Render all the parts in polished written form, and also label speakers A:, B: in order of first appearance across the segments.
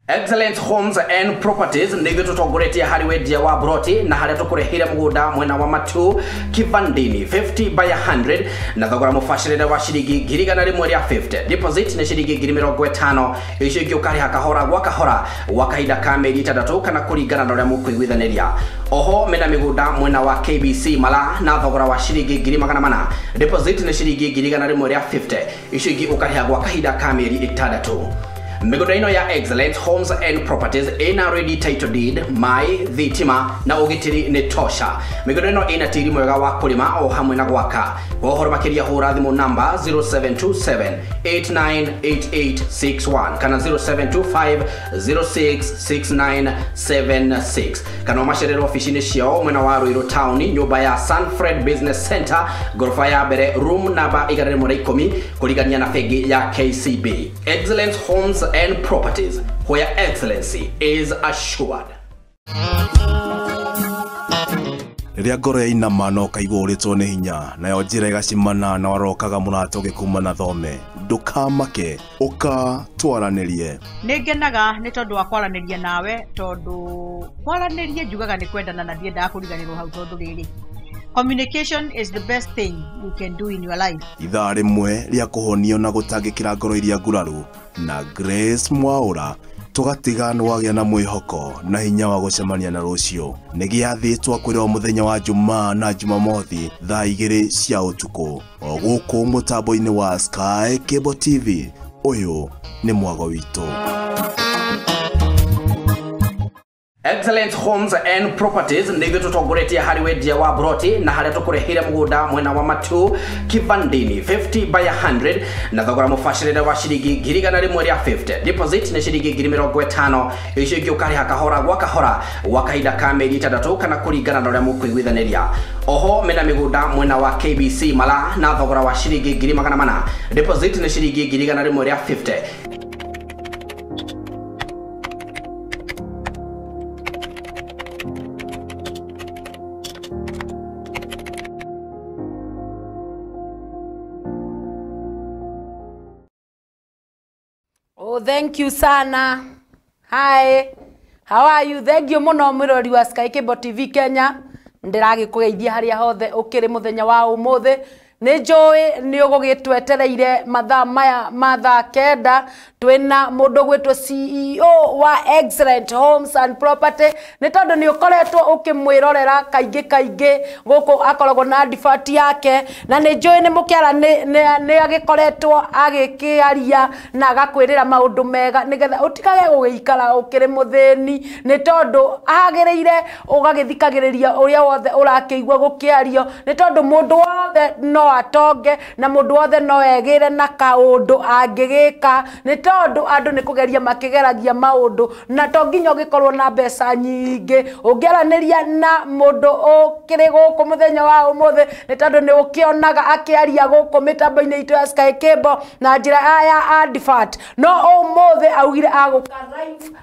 A: Excellent Homes and Properties nigyo tutongoretie hari wendia wa broti na haria tukurehire muguda mwena wa Matu Kivandini 50 by 100 na thogora mufashirire wa shiringi 150. Deposit ni shiringi 50. Icio ingĩ ukariha kahora gwa kahora wakahinda ka mĩeri 3 kana kũringana na ũrĩa mũkũiguithaniria. Oho mena miguda mwena wa KBC Mala na thogora wa shiringi 400. Deposit ni shiringi 150. Icio ingĩ ukariha gwa kahinda ka mĩeri 6. Migunda ino ya Excellent Homes and Properties ina ready title deed, mai, thitima na ugitiri ni tosha. Migunda ino ina tiri mwega wa kulima o hamwe na gwaka. Wohoro makiria hura thimu namba 0727898861 kana 0725066976 kana masherero ofisini ciao mwena wa Ruiru Town nyumba ya Sanfred Business Center gorofa ya mbere room namba 110 kuligania na fegi ya KCB. Excellent Homes and Properties, where excellency is assured.
B: Riria ngoro ya inama no kaigua uritwo ni hinya nayo njira igacimana na warokaga mũrato gĩkuma na thome ndukamake uka twaranirie
C: ningenaga ni tondu wa kwaraniria nawe tondu kwaranirie njugaga ni kwendana na ndiendaga kuriganirwo hau tondu riri communication is the best thing you can do in your life.
B: Ithaa rimwe ria kuhonio na gutangikira ngoro iria nguraru na Grace Mwaura tugatiga nwagia na mwihoko na hinya wa gucemania na rucio ni giathitwo kwirwo muthenya wa Jumaa na Jumamothi thaa 2 cia utuku o guku mutambo-ini wa Sky Cable TV. Uyu ni mwago witu.
A: Excellent Homes and Properties nigyo tutongoretie hari wendia wa broti na haria tukurehire muguda mwena wa Matu Kivandini 50 by 100 na thogora mufashirire wa shiringi 150. Deposit ni shiringi 50. Icio ingĩ ukariha kahora gwa kahora wakahinda ka mĩeri 3 kana kũringana na ũrĩa mũkũiguithaniria. Oho mena miguda mwena wa KBC Mala na thogora wa shiringi 400. Deposit ni shiringi 150.
D: Oh, thank you sana. Hi. How are you? Thank you muno mwirori wa Sky Cable TV Kenya. Ndiragikugeithia haria hothe ukiri muthenya wa umuthi. Ni njoi ni ugugitwetereire mathaa maya mathaa kenda twina mundu gwitwo CEO wa Excellent Homes and Property ni tondu ni ukoretwo ukimwirorera kaingi guku akoragwo na advert yake na ni njoi ni mukiara ni agikoretwo agikiaria na agakwirira maundu mega nigetha utikage gugikara ukiri muthini ni tondu agireire ugagithikagiriria uria wothe urakiigwa gukiario ni tondu mundu wothe no atonge na mundu wothe no egire na kaundu angigika ni tondu andu ni kugeria makigeragia maundu na to nginya ugikorwo na mbeca nyingi ungiaraniria na mundu ukiri guku muthenya wa umuthi ni tondu ni ukionaga akiaria guku mitambo-ini itu ya Sky Cable na njira ya advert no umuthi augire aguka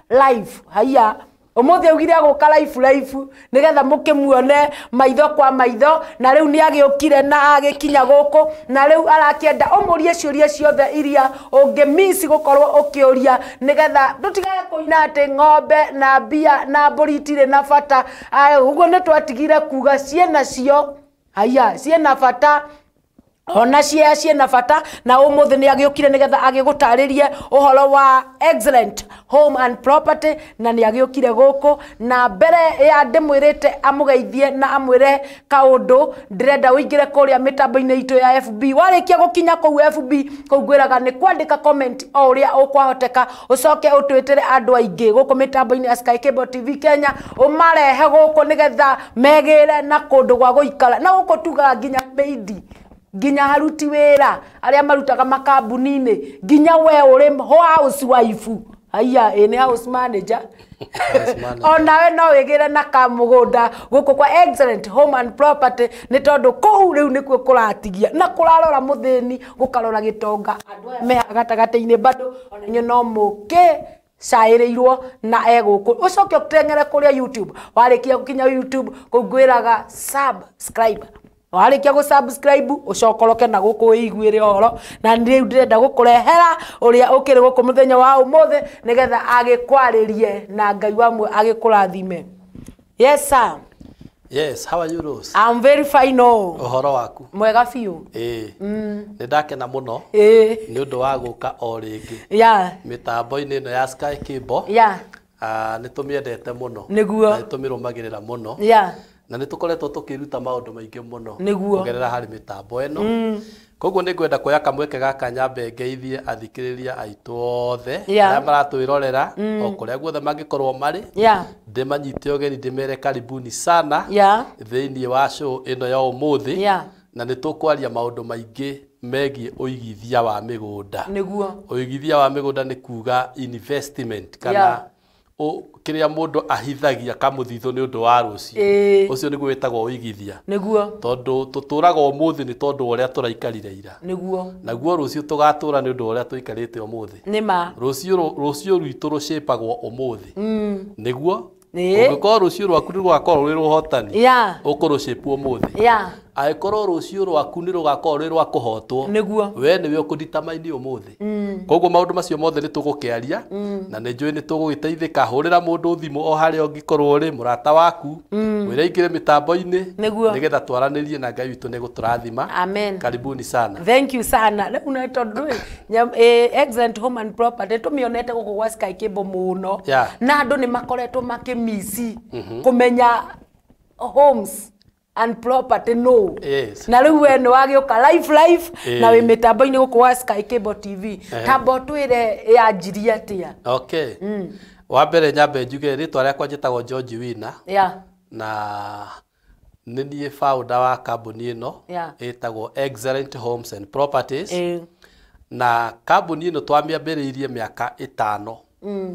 D: live haya umuthi augire aguka live nigetha mukimuone maitho kwa maitho na riu ni agiukire na agikinya guku na riu arakienda umurie ciuria ciothe iria ungimisi gukorwo ukiuria nigetha tutigage kuina ati ng'ombe na mbia na mburi itire na bata uguo ni twatigire kuga ciena cio haya ciena bata ona ciena bata na umuthi ni agiukire nigetha agigutaririe uhoro wa Excellent Home and Property na ni agiukire guku na mbere ya ndimwirite amugeithie na amwire kaundu ndirenda uingire kuria mitambo-ini itu ya FB warikia gukinya ku FB kugwiraga ni kwandika comment o uria ukwahoteka ucoke utwitire andu aingi guku mitambo-ini ya Sky Cable TV Kenya umarehe guku nigetha megire na kundu gwa guikara na guku tuga nginya beidi ginya haruti wera aria marutaga makambuni-ini ginya we uri housewife haya ene house manager ona we no wigire na kamugunda guku kwa Excellent Home and Property ni tondu kou riu nikuo kuratigia na kurarora muthini gukarora gitonga andu aya me gatagati-ini bado ona nyo no muke caireirwo na eguku ucoke utengere kuria YouTube warikia gukinya YouTube kugwiraga subscribe warikia gå subscribe ucokoroke na guku iguire horo na riu ndirenda gukurehera uria ukiri guku muthenya wa umuthi nigetha agikwaririe na Ngai wamwe agikurathime. Yes sir.
E: Yes, how are you Rose?
D: I'm very fine.
E: Uhoro waku?
D: Mwega fiu.
E: Ni ndakena muno. Ni undu wa guka o ringi.
D: Yeah.
E: Mitambo-ini ino ya Sky Cable.
D: Yeah.
E: Ni tumiendete muno.
D: Niguo.
E: Ni tumirumagirira muno.
D: Yeah.
E: Na ni tukoretwo tukiruta maundu maingi muno.
D: Niguo.
E: Kugerera hari mitambo ino. Koguo ni ngwenda kuoya kamweke gaka nyambe ngeithie athikiriria aitu othe aria maratwirorera o kuria guothe mangikorwo mari ndimanyite ogeni ndimere karibuni sana thiini wa show ino ya umuthi na ni tukwaria maundu maingi megie uigithia wa migunda.
D: Niguo
E: Uigithia wa migunda ni kuga investment kana kiria mundu ahithagia kamuthithu ni undu wa rucio ucio niguo wetagwo uigithia.
D: Niguo
E: Tondu tuturaga umuthi ni tondu uria turaikarire ira.
D: Niguo
E: Naguo rucio tugatura ni undu uria tuikarite umuthi.
D: Nima
E: Rucio rwitu rucipagwo umuthi. Niguo ungikorwo rucio rwaku ni rwakorwo rwi ruhotani ukurucipu umuthi. Aikorwo rucio rwaku ni rugakorwo rwi rwa kuhotwo we niwe ukuditamaini umuthi. Koguo maundu macio mothe ni tugukiaria na ni njui ni tugugiteithika. Hurira mundu thimu o haria ungikorwo uri murata waku wira ingire mitambo-ini nigetha twaranirie na Ngai witu ni guturathima.
D: Amen.
E: Karibuni sana.
D: Thank you sana. Riu na tondu Excellent Home and Property tumionete guku gwa Sky Cable muno na andu ni makoretwo makimisi kumenya homes and property no. Na riu we ni wagiuka live na wi mitambo-ini guku gwa Sky Cable TV tambo twire yanjirie atia.
E: Okay. Wa mbere nyambe njuge ritwa riakwa njitagwo George Wina. Na ni nie founder wa kambuni ino itagwo Excellent Homes and Properties. Na kambuni ino twamiambiriirie miaka 5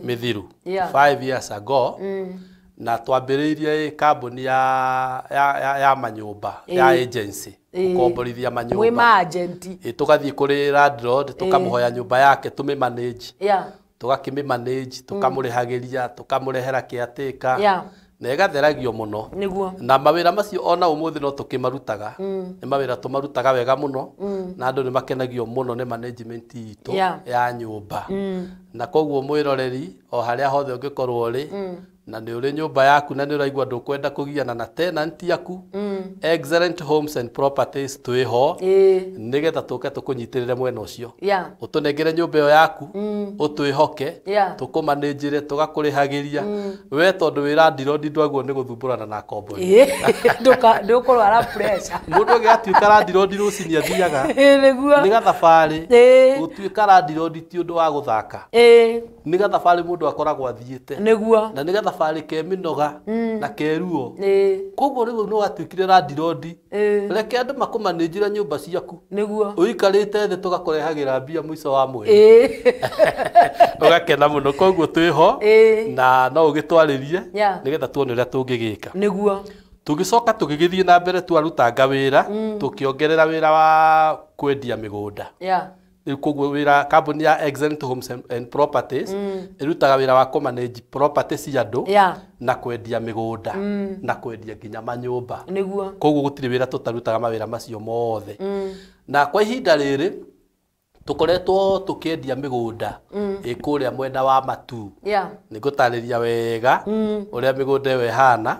E: mithiru 5 years ago. Na twambiriirie kambuni ya manyumba ya agency kukomborithia manyumba.
D: Mwe ma agent.
E: Tugathie kuri landlord tukamuhoya nyumba yake tumi manage. Tugakimi manage tukamurihagiria tukamurehera caretaker. Na igatheragio muno. Na mawira macio ona umuthi no tukimarutaga. Ni mawira tumarutaga wega muno na andu ni makenagio muno ni management itu ya nyumba. Na koguo mwiroreri o haria hothe ungikorwo ri na ni uri nyumba yaku na ni uraigua ndukwenda kugiana na tenant yaku. Excellent Homes and Properties twiho nigetha tuke tukunyitirire mwena ucio. Utunengere nyumba yo yaku utwihoke tukumanagire tugakurihagiria we tondu wira ndirodi ndwaguo ni guthumbũrana na kombori.
D: Ndukorwo ara pressure.
E: Mundu ngiatuika randirodi rucinia thiaga ni gathabari gutuika randirodi ti undu wa guthaka. Ni gathabari mundu akoragwo athiite na ni gathabari ke minoga na keruo. Koguo riu no atuikire randirodi reke andu makumanagire nyumba ciaku uikarite thi tugakurehagira mbia mwico wa mweri. Ugakena muno. Koguo twiho na no ugitwaririe nigetha tuone uria tungigika. Tugicoka tugigithie na mbere twarutanga wira tukiongerera wira wa kwendia migunda. Koguo wira kambuni ya Excellent Homes and Properties irutaga wira wa kumanage property cia andu na kwendia migunda na kwendia nginya manyumba. Koguo gutiri wira tutarutaga mawira macio mothe. Na kwa ihinda riri tukoretwo tukiendia migunda ikuria mwena wa Matu. Nigutariria wega uria migunda iyo ihana.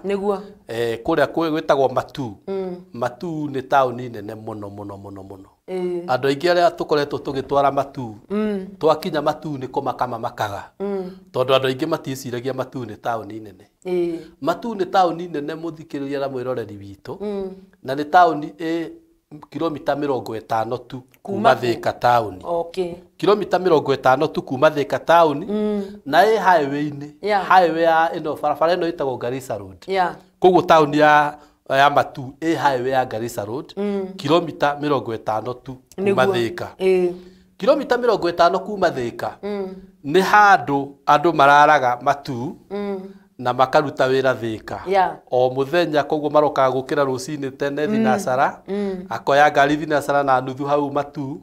E: Kuria gwitagwo Matu. Matu ni tauni nene muno muno muno muno. Andu aingi aria tukoretwo tugitwara Matu twakinya Matu ni kumakama makaga tondu andu aingi maticiragia Matu ni tauni nene. Matu ni tauni nene muthikiriria na mwiroreri witu na ni tauni kilomita 50 tu kuma Thika town. Kilomita 50 tu kuma Thika town na highway-ini. Highway ya ino barabara ino itagwo Garissa Road. Koguo town ya Matu highway ya Garissa Road kilomita 50 tu kuma Thika. Kilomita 50 kuma Thika ni handu andu mararaga Matu na makaruta wira Thika o muthenya. Koguo marokaga gukira rucini tene thinacara akoya ngari thinacara na nuthu hau Matu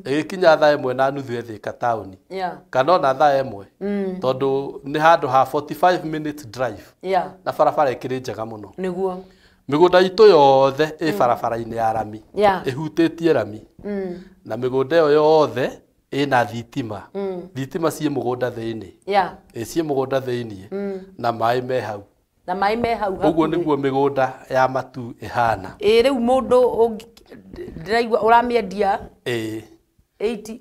E: igikinya thaa 1:30 Thika town kana ona thaa 1 tondu ni handu ha 45 minutes drive na barabara ikiri njega muno. migunda itu yothe ĩ barabara-inĩ ya rami ĩhutĩtie rami na migunda ĩyo yothe ĩna thitima thitima ciĩ mũgũnda thĩinĩ ciĩ mũgũnda thĩinĩ na maĩ me hau ũguo nĩguo mĩgũnda ya matu ĩhana
D: rĩu mũndũ ndĩraigua ũramĩendia 80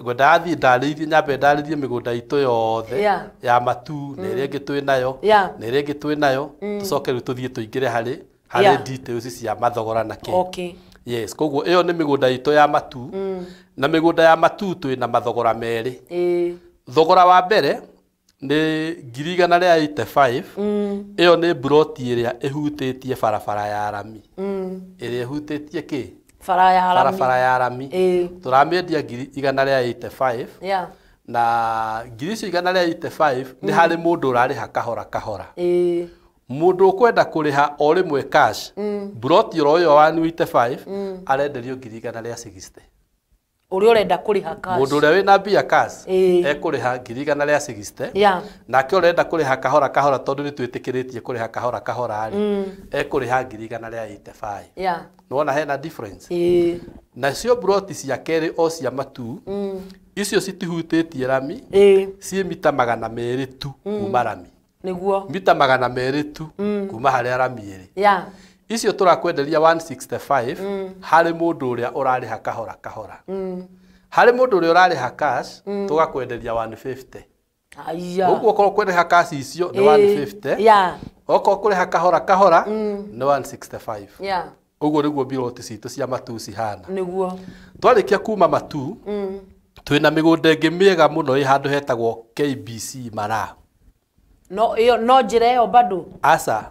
E: ngwenda thiĩ ndarĩirie nyambe ndarĩrie mĩgũnda itũ yothe ya matu na ĩrĩa ĩngĩ twĩ nayo na ĩrĩa ĩngĩ twĩ nayo tũcoke rĩu tũthiĩ tũingĩre harĩ details cia mathogora na kĩ yes koguo ĩyo nĩ mĩgũnda itũ ya matu na mĩgũnda ya matu twĩ na mathogora merĩ thogora wa mbere nĩ 185 ĩyo nĩ broti ĩrĩa ĩhutĩtie barabara ya rami ĩrĩa ĩhutĩtie kĩ barabara ya rami tũramĩendia 185 na 185 nĩ harĩ mũndũ ũrarĩha kahora kahora mũndũ ũkwenda kũrĩha o rĩmwe cash broti ũyũ wa 185 arenderio 160
D: ũrĩa ũrenda kũrĩha cash
E: mũndũ ũrĩa wĩna mbia cash ekũrĩha 160 nake ũrenda kũrĩha kahora kahora tondũ nĩ twĩtĩkĩrĩtie kũrĩha kahora kahora ekũrĩha 185 nĩwona hena difference nacio broti cia kerĩ o cia matu icio citihutĩtie rami ciĩ mita 200 tu kuma rami
D: nĩguo
E: mita 200 tu kuma harĩa rami ĩrĩ icio tũrakwenderia 165 harĩ mũndũ ũrĩa ũrarĩha kahora kahora harĩ mũndũ ũrĩa ũrarĩha cash tũgakwenderia 150 ũguo okorwo kũrĩha cash icio nĩ 150 okorwo kũrĩha kahora kahora nĩ 165 ũguo nĩguo biroti citũ cia matu cihana
D: nĩguo
E: twarĩkia kuma matu twĩna mĩgũnda ĩngĩ mĩega mũno ĩ handũ hetagwo KBC Mara
D: no njĩra ĩyo bado
E: aca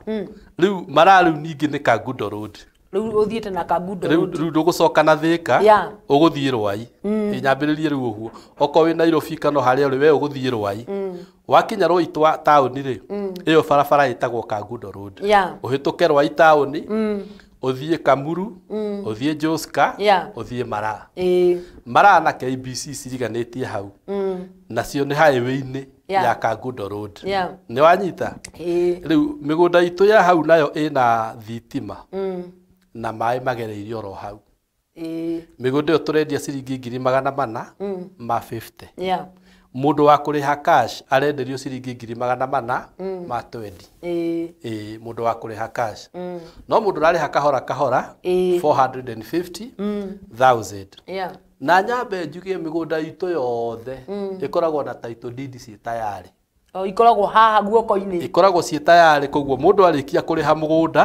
E: rĩu Mara rĩu ningĩ nĩ Kangundo Road
D: rĩu ũthiĩte na Kangundo Road
E: rĩu ndũgũcoka na Thĩka ũgũthiĩ Rwai nyambĩrĩrie rĩu ũguo okorwo wĩ Nairobi kana harĩa ũrĩ we ũgũthiĩ Rwai wakinya Rwai taũni rĩ ĩyo barabara ĩtagwo Kangundo Road ũhĩtũke Rwai taũni ũthiĩ Kamuru ũthiĩ Joska ũthiĩ Mara Mara na KBC ciriganĩtie hau nacio nĩ highway-inĩ ya Kangundo Road nĩ wanyita rĩu mĩgũnda itũ ya hau nayo ĩna thitima na maĩ magereirio ro hau mĩgũnda ĩyo tũrendia ciringi 450 mũndũ wa kũrĩha cash arenderio ciringi 420 mũndũ wa kũrĩha cash no mũndũ ũrarĩha kahora kahora 450,000 na nyambe njugie mĩgũnda itũ yothe ĩkoragwo na title deed ciĩ tayarĩ
D: ikoragwo haha guoko-inĩ
E: ikoragwo ciĩ tayarĩ koguo mũndũ arĩkia kũrĩha mũgũnda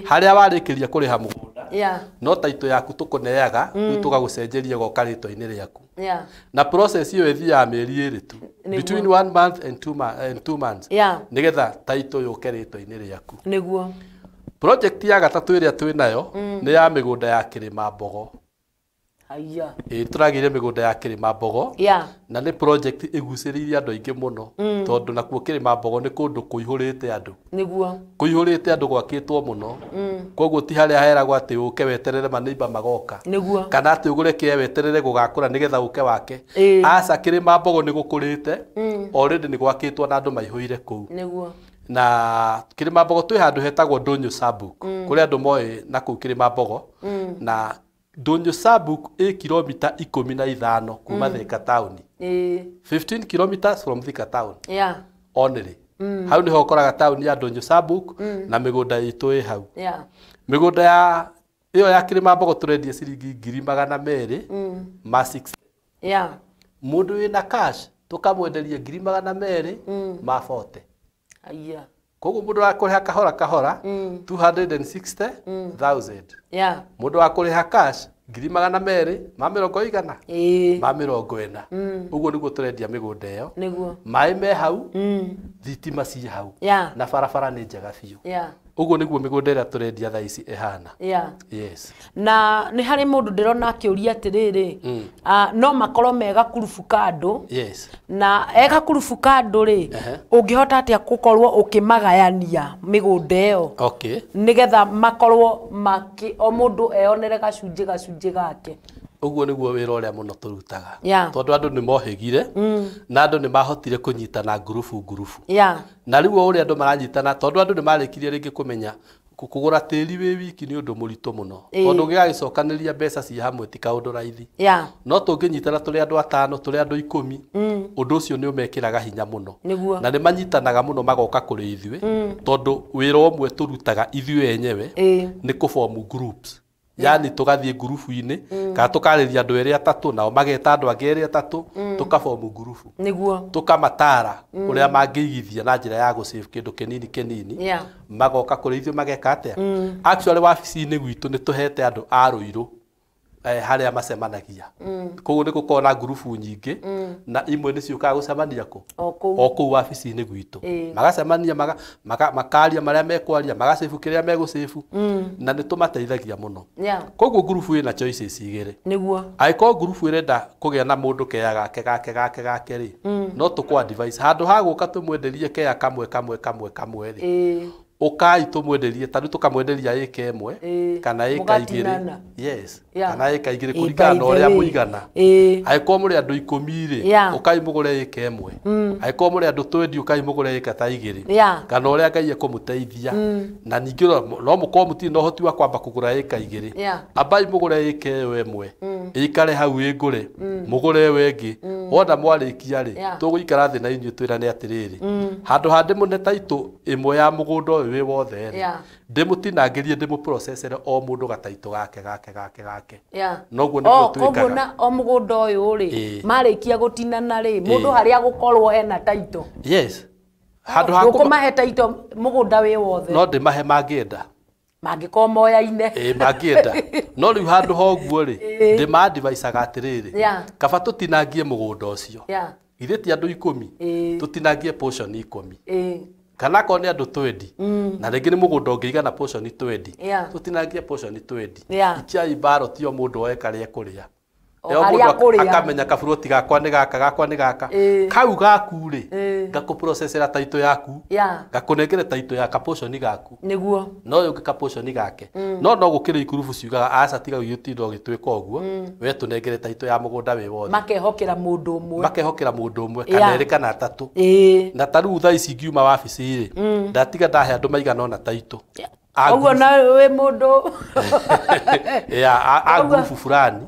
E: harĩa warĩkĩria kũrĩha mũgũnda no title yaku tũkũneaga rĩu tũgagũcenjeria goka rĩtwa-inĩ rĩaku na process ĩyo ĩthiaga mĩeri ĩrĩ tu between 1 month and 2 months nĩgetha title yũke rĩtwa-inĩ rĩaku
D: nĩguo
E: project ya gatatũ ĩrĩa twĩ nayo nĩ ya mĩgũnda ya Kĩrĩma Mbogo tũragĩire mĩgũnda ya Kĩrĩma Mbogo na nĩ project ĩgucĩrĩirie andũ aingĩ mũno tondũ nakuo Kĩrĩma Mbogo nĩ kũndũ kũihũrĩte andũ
D: nĩguo
E: kũihũrĩte andũ gwakĩtwo mũno koguo ti harĩa heragwo atĩ ũke weterere maneiba magoka kana atĩ ũgũre kĩe weterere gũgakũra nĩgetha ũke wake aca Kĩrĩma Mbogo nĩ gũkũrĩte already nĩ gwakĩtwo na andũ maihũire kũu na Kĩrĩma Mbogo twĩ handũ hetagwo Ndũnyũ Sabuk kũrĩa andũ moĩ na kũu Kĩrĩma Mbogo na Ndũnyũ Sabuk kilomita 15 kuma Thika town 15 kilometers from Thika town only hau nĩho ũkoraga town ya Ndũnyũ Sabuk na mĩgũnda itũ ĩ hau mĩgũnda ya ĩyo ya Kĩrĩma Mbogo tũrendia ciringi 200 ma 60 mũndũ wĩna cash tũkamwenderia 200 ma 40 koguo mũndũ wa kũrĩha kahora kahora 260,000 mũndũ wa kũrĩha cash 200 ma 100 ma 40 ũguo nĩguo tũrendia mĩgũnda ĩyo maĩ me hau thitima ciĩ hau na barabara nĩ njega biũ ũguo nĩguo mĩgũnda ĩrĩa tũrendia thaa ici ĩhana yes
D: na nĩ harĩ mũndũ ndĩrona akĩũria atĩrĩrĩ no makorwo mega kurubu kandũ na ega kurubu kandũ rĩ ũngĩhota atĩa gũkorwo ũkĩmagayania mĩgũnda ĩyo nĩgetha makorwo o mũndũ eyonere gacunjĩ gake
E: ũguo nĩguo wĩra ũrĩa mũno tũrutaga tondũ andũ nĩ mohĩgire na andũ nĩ mahotire kũnyitana ngurubu na rĩu ũrĩa andũ maranyitana tondũ andũ nĩ marĩkirie rĩngĩ kũmenya kugura tĩri wĩ wiki nĩ ũndũ mũritũ mũno tondũ gĩgagĩcokanĩria mbeca ci hamwe ti kaũndũ raithi no tũngĩnyitana tũrĩ andũ 5 tũrĩ andũ 10 ũndũ ũcio nĩ ũmekĩraga hinya mũno na nĩ manyitanaga mũno magoka kũrĩ ithuĩ tondũ wĩra ũmwe tũrutaga ithuĩ enyewe nĩ kũform groups yani tugathiĩ gurubu-inĩ kana tukarĩria andũ erĩ atatũ nao mageta andũ angĩ erĩ atatũ tukaform gurubu nĩguo tukamatara ũrĩa mangĩigithia na njĩra ya gũsave kĩndũ kĩnini magoka kũrĩ ithuĩ mageka atĩa actually wabici-inĩ gwitũ nĩ tũhete andũ a Rũirũ harĩa macemanagia koguo nĩ gũkorwo na gurubu nyingĩ na imwe nĩ ciũkaga gũcemania o kũu wabici-inĩ gwitũ magacemania makaria marĩa mekwaria magacebu kĩrĩa megũcebu na nĩ tũmateithagia mũno koguo gurubu ĩna choices igĩrĩ nĩguo angĩkorwo gurubu ĩrenda kũgĩa na mũndũ kea gake rĩ no tũkũ advice handũ ha gũka tũmwenderie kea kamwe rĩ ukai tumwenderie tanu tukamwenderia ĩka ĩmwe kana ĩka igĩrĩ yes kana ĩka igĩrĩ kũringana na ũrĩa mũigana angĩkorwo mũrĩ andũ 10 rĩ ukai mũgũre ĩka ĩmwe angĩkorwo mũrĩ andũ 20 ukai mũgũre ĩka ta igĩrĩ kana ũrĩa Ngai ekũmũteithia na ningĩ no mũkorwo mũtirĩ na ũhoti wa kwamba kũgũra ĩka igĩrĩ ambai mũgũre ĩka ĩyo ĩmwe ĩikare hau ĩngũre mũgũre ĩyo ĩngĩ wona mwarĩkia rĩ tũgũikara thĩ na inyuĩ twĩrane atĩrĩrĩ handũ ha ndĩmũne taitũ ĩmwe ya mũgũnda ũyũ wĩ wothe ndĩmũtinangĩrie ndĩmũprocessere o mũndũ gataitũ gake noguo nĩguo twĩkaga koguo na o mũgũnda ũyũ rĩ marĩkia gũtinana rĩ mũndũ harĩa gũkorwo hena taitũ yes handũ ha kũmahe taitũ mũgũnda wĩ wothe no ndĩmahe mangĩkorwo moyaine mangĩenda no rĩu handũ ha ũguo rĩ ndĩma-advice-aga atĩrĩrĩ kaba tũtinangie mũgũnda ũcio ithuĩ ti andũ 10 tũtinangie portion 10 kana ko nĩ andũ 20 na rĩngĩ nĩ mũgũnda ũngĩigana portion 20 tũtinangie portion 20 ikiai mbaro ti o mũndũ oe karĩa kũrĩa akamenya kaburoti gakwa nĩ gaka kau gaku rĩ ngakũprocessera taitũ yaku ngakũnengere taitũ ya portion gaku nĩguo no ũngĩ ka portion gake no gũkĩrĩ ikurubu ciugaga aca tiga gĩtinda ũgĩtwĩka ũguo we tũnengere taitũ ya mũgũnda wĩ wothe makehokera mũndũ ũmwe kana erĩ kana atatũ na tarĩu thaa ici ngiuma wabici rĩ ndatiga ndahe andũ maigana ona taitũ Oguo na we mũndũ a grupu fulani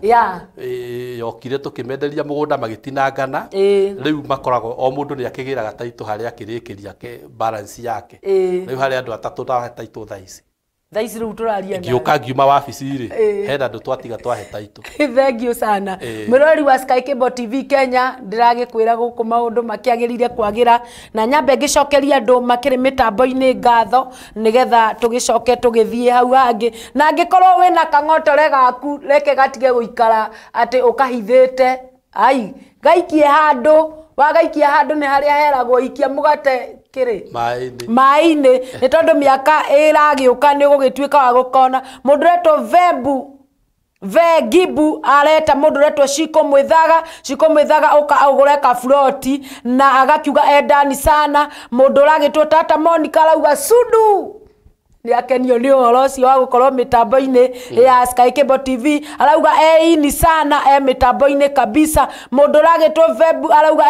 E: yokire tukimenderia mũgũnda magĩtinangana rĩu makoragwo o mũndũ nĩ akĩgĩraga taitũ harĩa akĩrĩkĩria balance yake rĩu harĩa andũ atatũ ta taitũ thaa ici rĩu tũraria na ngĩũka ngiuma wabici rĩ hena andũ twatiga twahe taitũ thengiũ sana mwĩrori wa Sky Cable TV Kenya ndĩragĩkwĩra gũkũ maũndũ makĩagĩrĩire kwagĩra na nyambe ngĩcokeria andũ makĩrĩ mĩtambo-inĩ ngatho nĩgetha tũgĩcoke tũgĩthiĩ hau hangĩ na angĩkorwo wĩna kang'otore gaku reke gatige gũikara atĩ ũkahithĩte ai gaikie handũ wagaikia handũ nĩ harĩa heragwo ikia mũgate kĩrĩ maĩ-inĩ nĩ tondũ mĩaka ĩragĩũka nĩ gũgĩtuĩka wa gũkona mũndũ retwo Gibu areta mũndũ retwo Ciko Mwithaga ũka ũgũre kaburoti na agakiuga endani sana mũndũ ũragĩtwo Tata Monica arauga Sudu nĩ akenio nĩ ũhoro ũcio wa gũkorwo mĩtambo-inĩ ya Sky Cable TV arauga ini sana mĩtambo-inĩ kabisa mũndũ ũragĩtwo Vebu arauga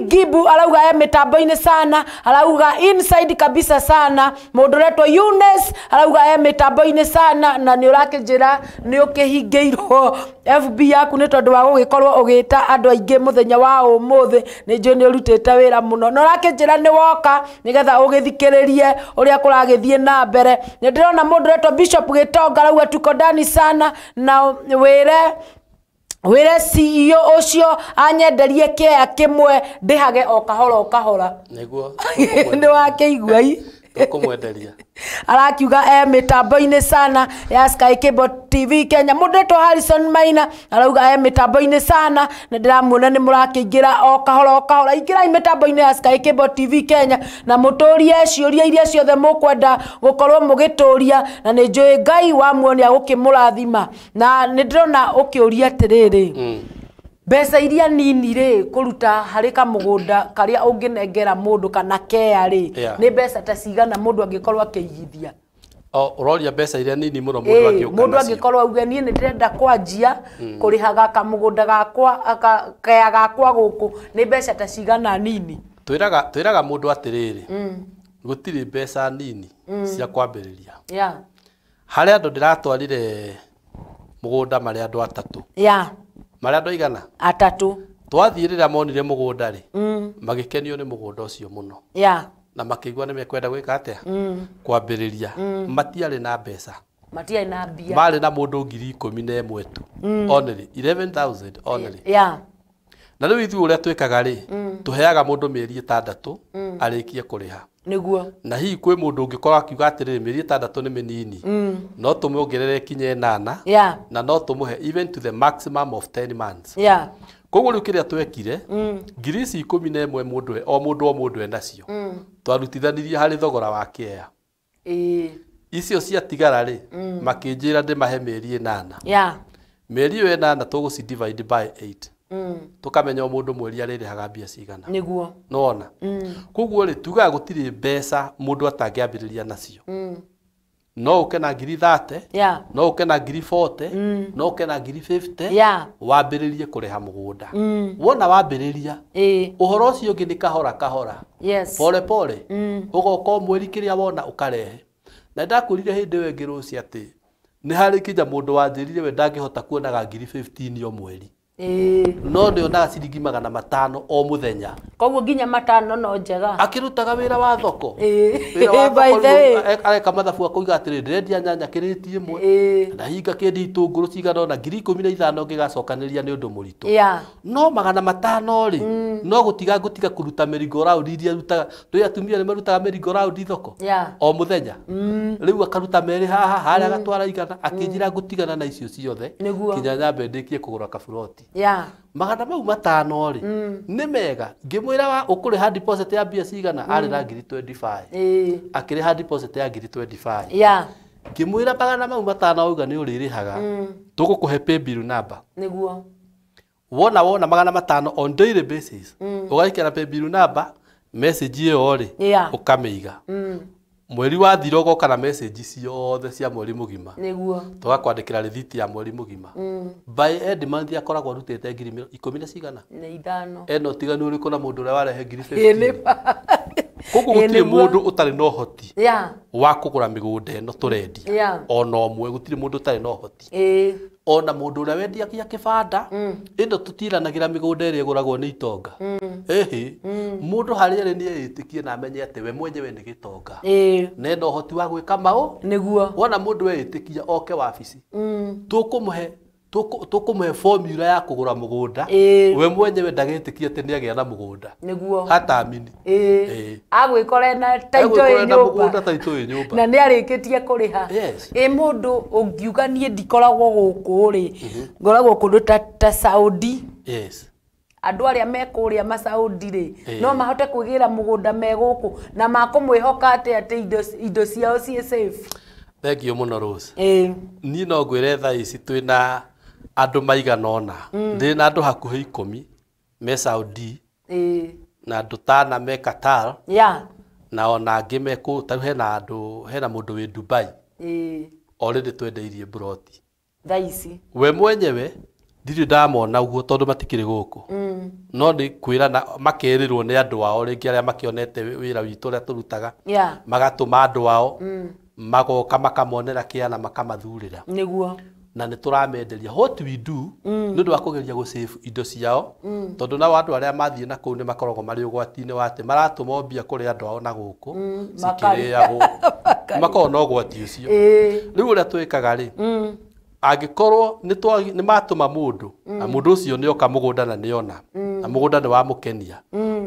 E: Gibu arauga mĩtambo-inĩ sana arauga inside kabisa sana mũndũ retwo Eunice arauga mĩtambo-inĩ sana na nĩ ũrakĩnjĩra nĩ ũkĩhingĩirwo FB yaku nĩ tondũ wa gũgĩkorwo ũgĩta andũ aingĩ mũthenya wa ũmũthĩ nĩ njũĩ nĩ ũrutĩte wĩra mũno na ũrakĩnjĩra nĩ woka nĩgetha ũgĩthikĩrĩrie ũrĩa kũragĩthiĩ na mbere nĩ ndĩrona mũndũ retwo Bishop Gĩtonga arauga tuko ndani sana na wĩre CEO ũcio anyenderie kĩa kĩmwe ndĩhage o kahora nĩguo nĩ wakĩigua kumwenderia arakiuga mĩtambo-inĩ sana ya Sky Cable TV Kenya mũndũ retwo Harrison Maina arauga mĩtambo-inĩ sana na ndĩramuona nĩ mũrakĩingĩra o kahora ingĩrai mĩtambo-inĩ ya Sky Cable TV Kenya na mũtũrie ciũria iria ciothe mũkwenda gũkorwo mũgĩtũria na nĩ njũĩ Ngai wamuonia gũkĩmũrathima na nĩ ndĩrona ũkĩũria atĩrĩrĩ mbeca iria nini rĩ kũruta harĩ kamũgũnda karĩa ũngĩnengera mũndũ kana kea rĩ nĩ mbeca ta cigana mũndũ angĩkorwo akĩigithia ũroria mbeca iria nini mũno mũndũ angĩkorwo auge niĩ nĩ ndĩrenda kwanjia kũrĩhaga kamũgũnda gakwa kea gakwa gũkũ nĩ mbeca ta cigana nini twĩraga mũndũ atĩrĩrĩ gutiri mbeca nini cia kwambiriria haria andu ndiratwarire mugunda mari andu atatu mari andu igana
D: atatu
E: twathie rira monire mugunda ri magikenio ni mugunda ucio muno na makigwa ni mekwenda gwika atia kwambiriria matiari na mbeca
D: matiari na mbia
E: mari na mundu 11,000 tu only 11,000 only na riu ithu uria twikaga ri tuheaga mundu mieri 6 arikie kuriha
D: niguo
E: na hihi kwi mundu ungikora akiuga atiriri mieri 6 ni minini no tumuongerere kinye 8 na no tumuhe even to the maximum of 10 months koguo riu kiria twekire ngiri ici 11 mundu o mundu enacio twarutithanirie hari thogora wa kĩea icio cia tigara ri makinjira ndimahe mieri 8 mieri iyo 8 tuguci divide by 8 tukamenya mundu mweri aririhaga mbia cigana
D: niguo
E: nona koguo ri tugaga gutiri mbeca mundu atangiambiriria nacio no uke na ngiri 30 no uke na ngiri 40 no uke na ngiri 50 wambiririe kuriha mugunda wona wambiriria uhoro ucio ungi ni kahora kahora pole pole ugoka mweri kiria wona ukarehe na ndakurire hindi wengi ruci ati ni hari kija mundu wanjirire we ndangihota kuonaga ngiri 15 o mweri no ndio na ciringi 500 o muthenya
D: koguo nginya 5 no njega
E: akirutaga wira wa thoko wira wa thoko areka mathabu akoiga atiri ndirendia nyanya kiriti imwe na hinga kindi itunguru cigana na ngiri 15 ngigacokanĩria ni undu muritu no 500 ri no gutiga kuruta merigo round iria rutaga ndoi atumia ni marutaga merigo round thoko o muthenya riu akaruta meri haha haria gatwara igana akinjira gutigana na icio ciothe kinya nyambe ndikie kugura kaburoti 500 ri ni mega ngimwira wa ukuriha deposit ya mbia cigana ari na ngiri 25 akiriha deposit ya ngiri 25 ngimwira 500 uga ni uririhaga tugukuhe pay bill number
D: niguo
E: wona 500 on daily basis ugaikira pay bill number message iyo ri ukamiiga mweri wa thirogo kana message ciothe cia mweri mugima
D: niguo
E: tugakwandikira receipt ya mweri mugima by end month akoragwo rutite ngiri 10 na cigana
D: ni 5
E: eno tiganu uriku na mundu uria warehe ngiri 50 koguo gutiri mundu utari no hoti wa kugura migunda eno turendia ona omwe gutiri mundu utari no hoti ona mundu uria wendia kia kibanda indo tutiranagira migunda iria iguragwo ni itonga mundu harire ni etikie na amenye ati we mwenyewe ni gitonga neno hoti wa gwika mao
D: niguo
E: wona mundu etikia oke wabici tukumuhe formula ya kugura mugunda we mwenyewe ndagetikia ati ni agia na mugunda
D: niguo
E: hata amini
D: agwikore na taito nyumba na ni arikitie kuriha mundu ungiuga nie ndikoragwo guku ri ngoragwo kundu ta Saudi andu aria mekuria ma Saudi ri no mahote kugira mugunda me guku na makumwihoka ati indo ciao cie safe
E: thank you muno Rose ni no ngwire tha ici twina andu maigana ona ndina andu hakuhi 10 me Saudi na andu 5 me Qatar na ona angi meku ta hena mundu wi Dubai already twendeirie broti
D: thaisi
E: we mwenyewe ndiri ndamona uguo tondu matikiri guku no ni kwira na makerirwo ni andu wao ringi aria makionete wira witu uria turutaga magatuma andu wao magoka makamonera kiana makamathurira
D: niguo
E: na ni turamenderia what we do nundu wa kugeria go save indo ciao tondu na andu aria mathie na kuu ni makoragwo mari ugwati-ini wate maratuma mbia kuri andu ao na guku cikiriagwo makorwo no gwati ucio riu uria twikaga ri agikorwo ni matuma mundu na mundu ucio ni oka mugunda na niona na mugunda ni wa mukenia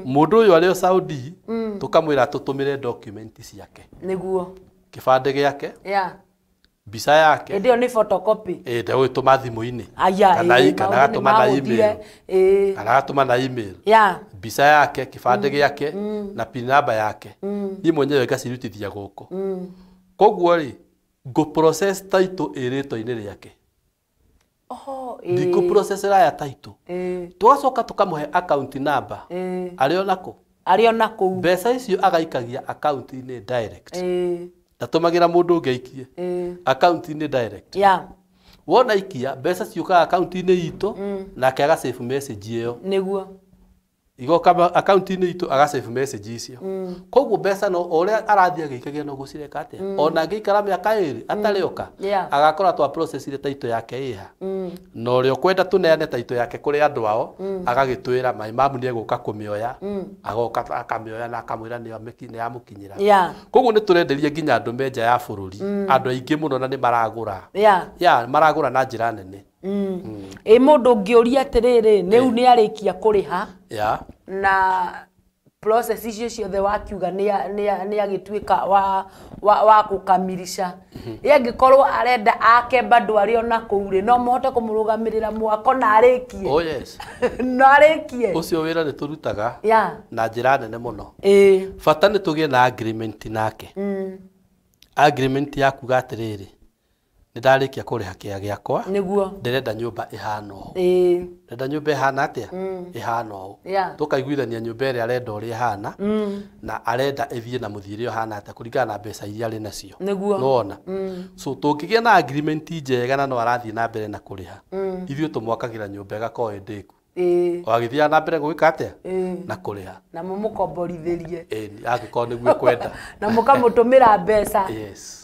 E: mundu uyu ari Saudi tukamwira tutumire document ciake
D: niguo
E: kibande giake mbica yake
D: ndio ni photocopy
E: ndio ituma thimu-ini kana gatuma na email kana gatuma na email mbica yake kibande giake na pin number yake ni mwenyewe ngacirutithia guku koguo ri go process title irito-ini riake ndiko processora ya title tugacoka tukamuhe account number ario nako mbeca icio agaikagia account-ini direct tatumagira mundu ngeikie account-ini direct wona ikia mbeca ciukaga account-ini itu nake aga save message iyo
D: niguo
E: igoka account-inĩ itũ agasave message icio koguo mbeca no ũrĩa arathiĩ agĩikagia no gũcireka atĩa ona angĩikara mĩaka 2 atarĩ oka agakora twa process ile title yake iha no ũrĩa ũkwenda tuneane title yake kũrĩ andũ ao agagĩtwĩra my mom nĩ egũka kũmĩoya agoka akamĩoya na akamwĩra nĩ yamũkinyĩra koguo nĩ tũrenderia nginya andũ menja ya bũrũri andũ aingĩ mũno na nĩ maragũra maragũra na njĩra nene
D: mũndũ ũngĩũria atĩrĩrĩ nĩu nĩ arĩkia kũrĩha na process icio ciothe wakiuga nĩ agĩtuĩka wa gũkamilisha angĩkorwo arenda ake bado arĩ ona kũu no mũhote kũmũrũgamĩrĩra mwako na arĩkie no arĩkie
E: ũcio wĩra nĩ tũrutaga na njĩra nene mũno bata nĩ tũgĩe na agreement nake agreement ya kuga atĩrĩrĩ ndarĩkia kũrĩha kĩa gĩakwa
D: nĩguo
E: ndĩrenda nyũmba ĩhana ũũ ndĩrenda nyũmba ĩhana atĩa ĩhana ũũ tũkaiguithania nyũmba ĩrĩa arenda ũrĩa ĩhana na arenda ĩthiĩ na mũthiĩre ũhana atĩa kũringana na mbeca iria arĩ nacio nĩwona so tũngĩgĩa na agreement njega na no arathiĩ na mbere na kũrĩha ithuĩ tũmwakagĩra nyũmba ĩgakorwo ĩndĩku wagĩthiaga na mbere gwĩka atĩa na kũrĩha
D: na mũmũkomborithirie
E: angĩkorwo nĩguo kwenda
D: na mũkamũtũmĩra mbeca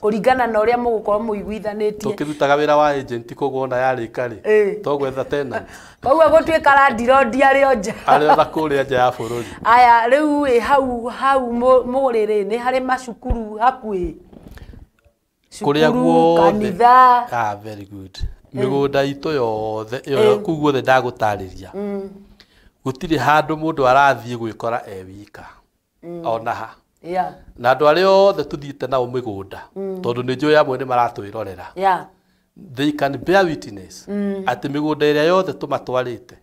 D: kũringana na ũrĩa mũgũkorwo mũiguithanĩtie
E: tũkĩrutaga wĩra wa agent koguo ona yarĩka rĩ togwetha tenant
D: koguo gũtuĩka landlord arĩ nja
E: arĩ ona kũrĩa nja ya bũrũri
D: aya rĩu hau mũrĩrĩ nĩ harĩ macukuru hakuhĩ
E: kũrĩa guothe
D: kanitha
E: very good mĩgũnda itũ yothe kũu guothe ndagũtarĩria gũtirĩ handũ mũndũ arathiĩ gwĩkora wika ona ha na andũ arĩa othe tũthiĩte nao mĩgũnda tondũ nĩ njũĩ amwe nĩ maratwĩrorera they can bear witness atĩ mĩgũnda ĩrĩa yothe tũmatwarĩte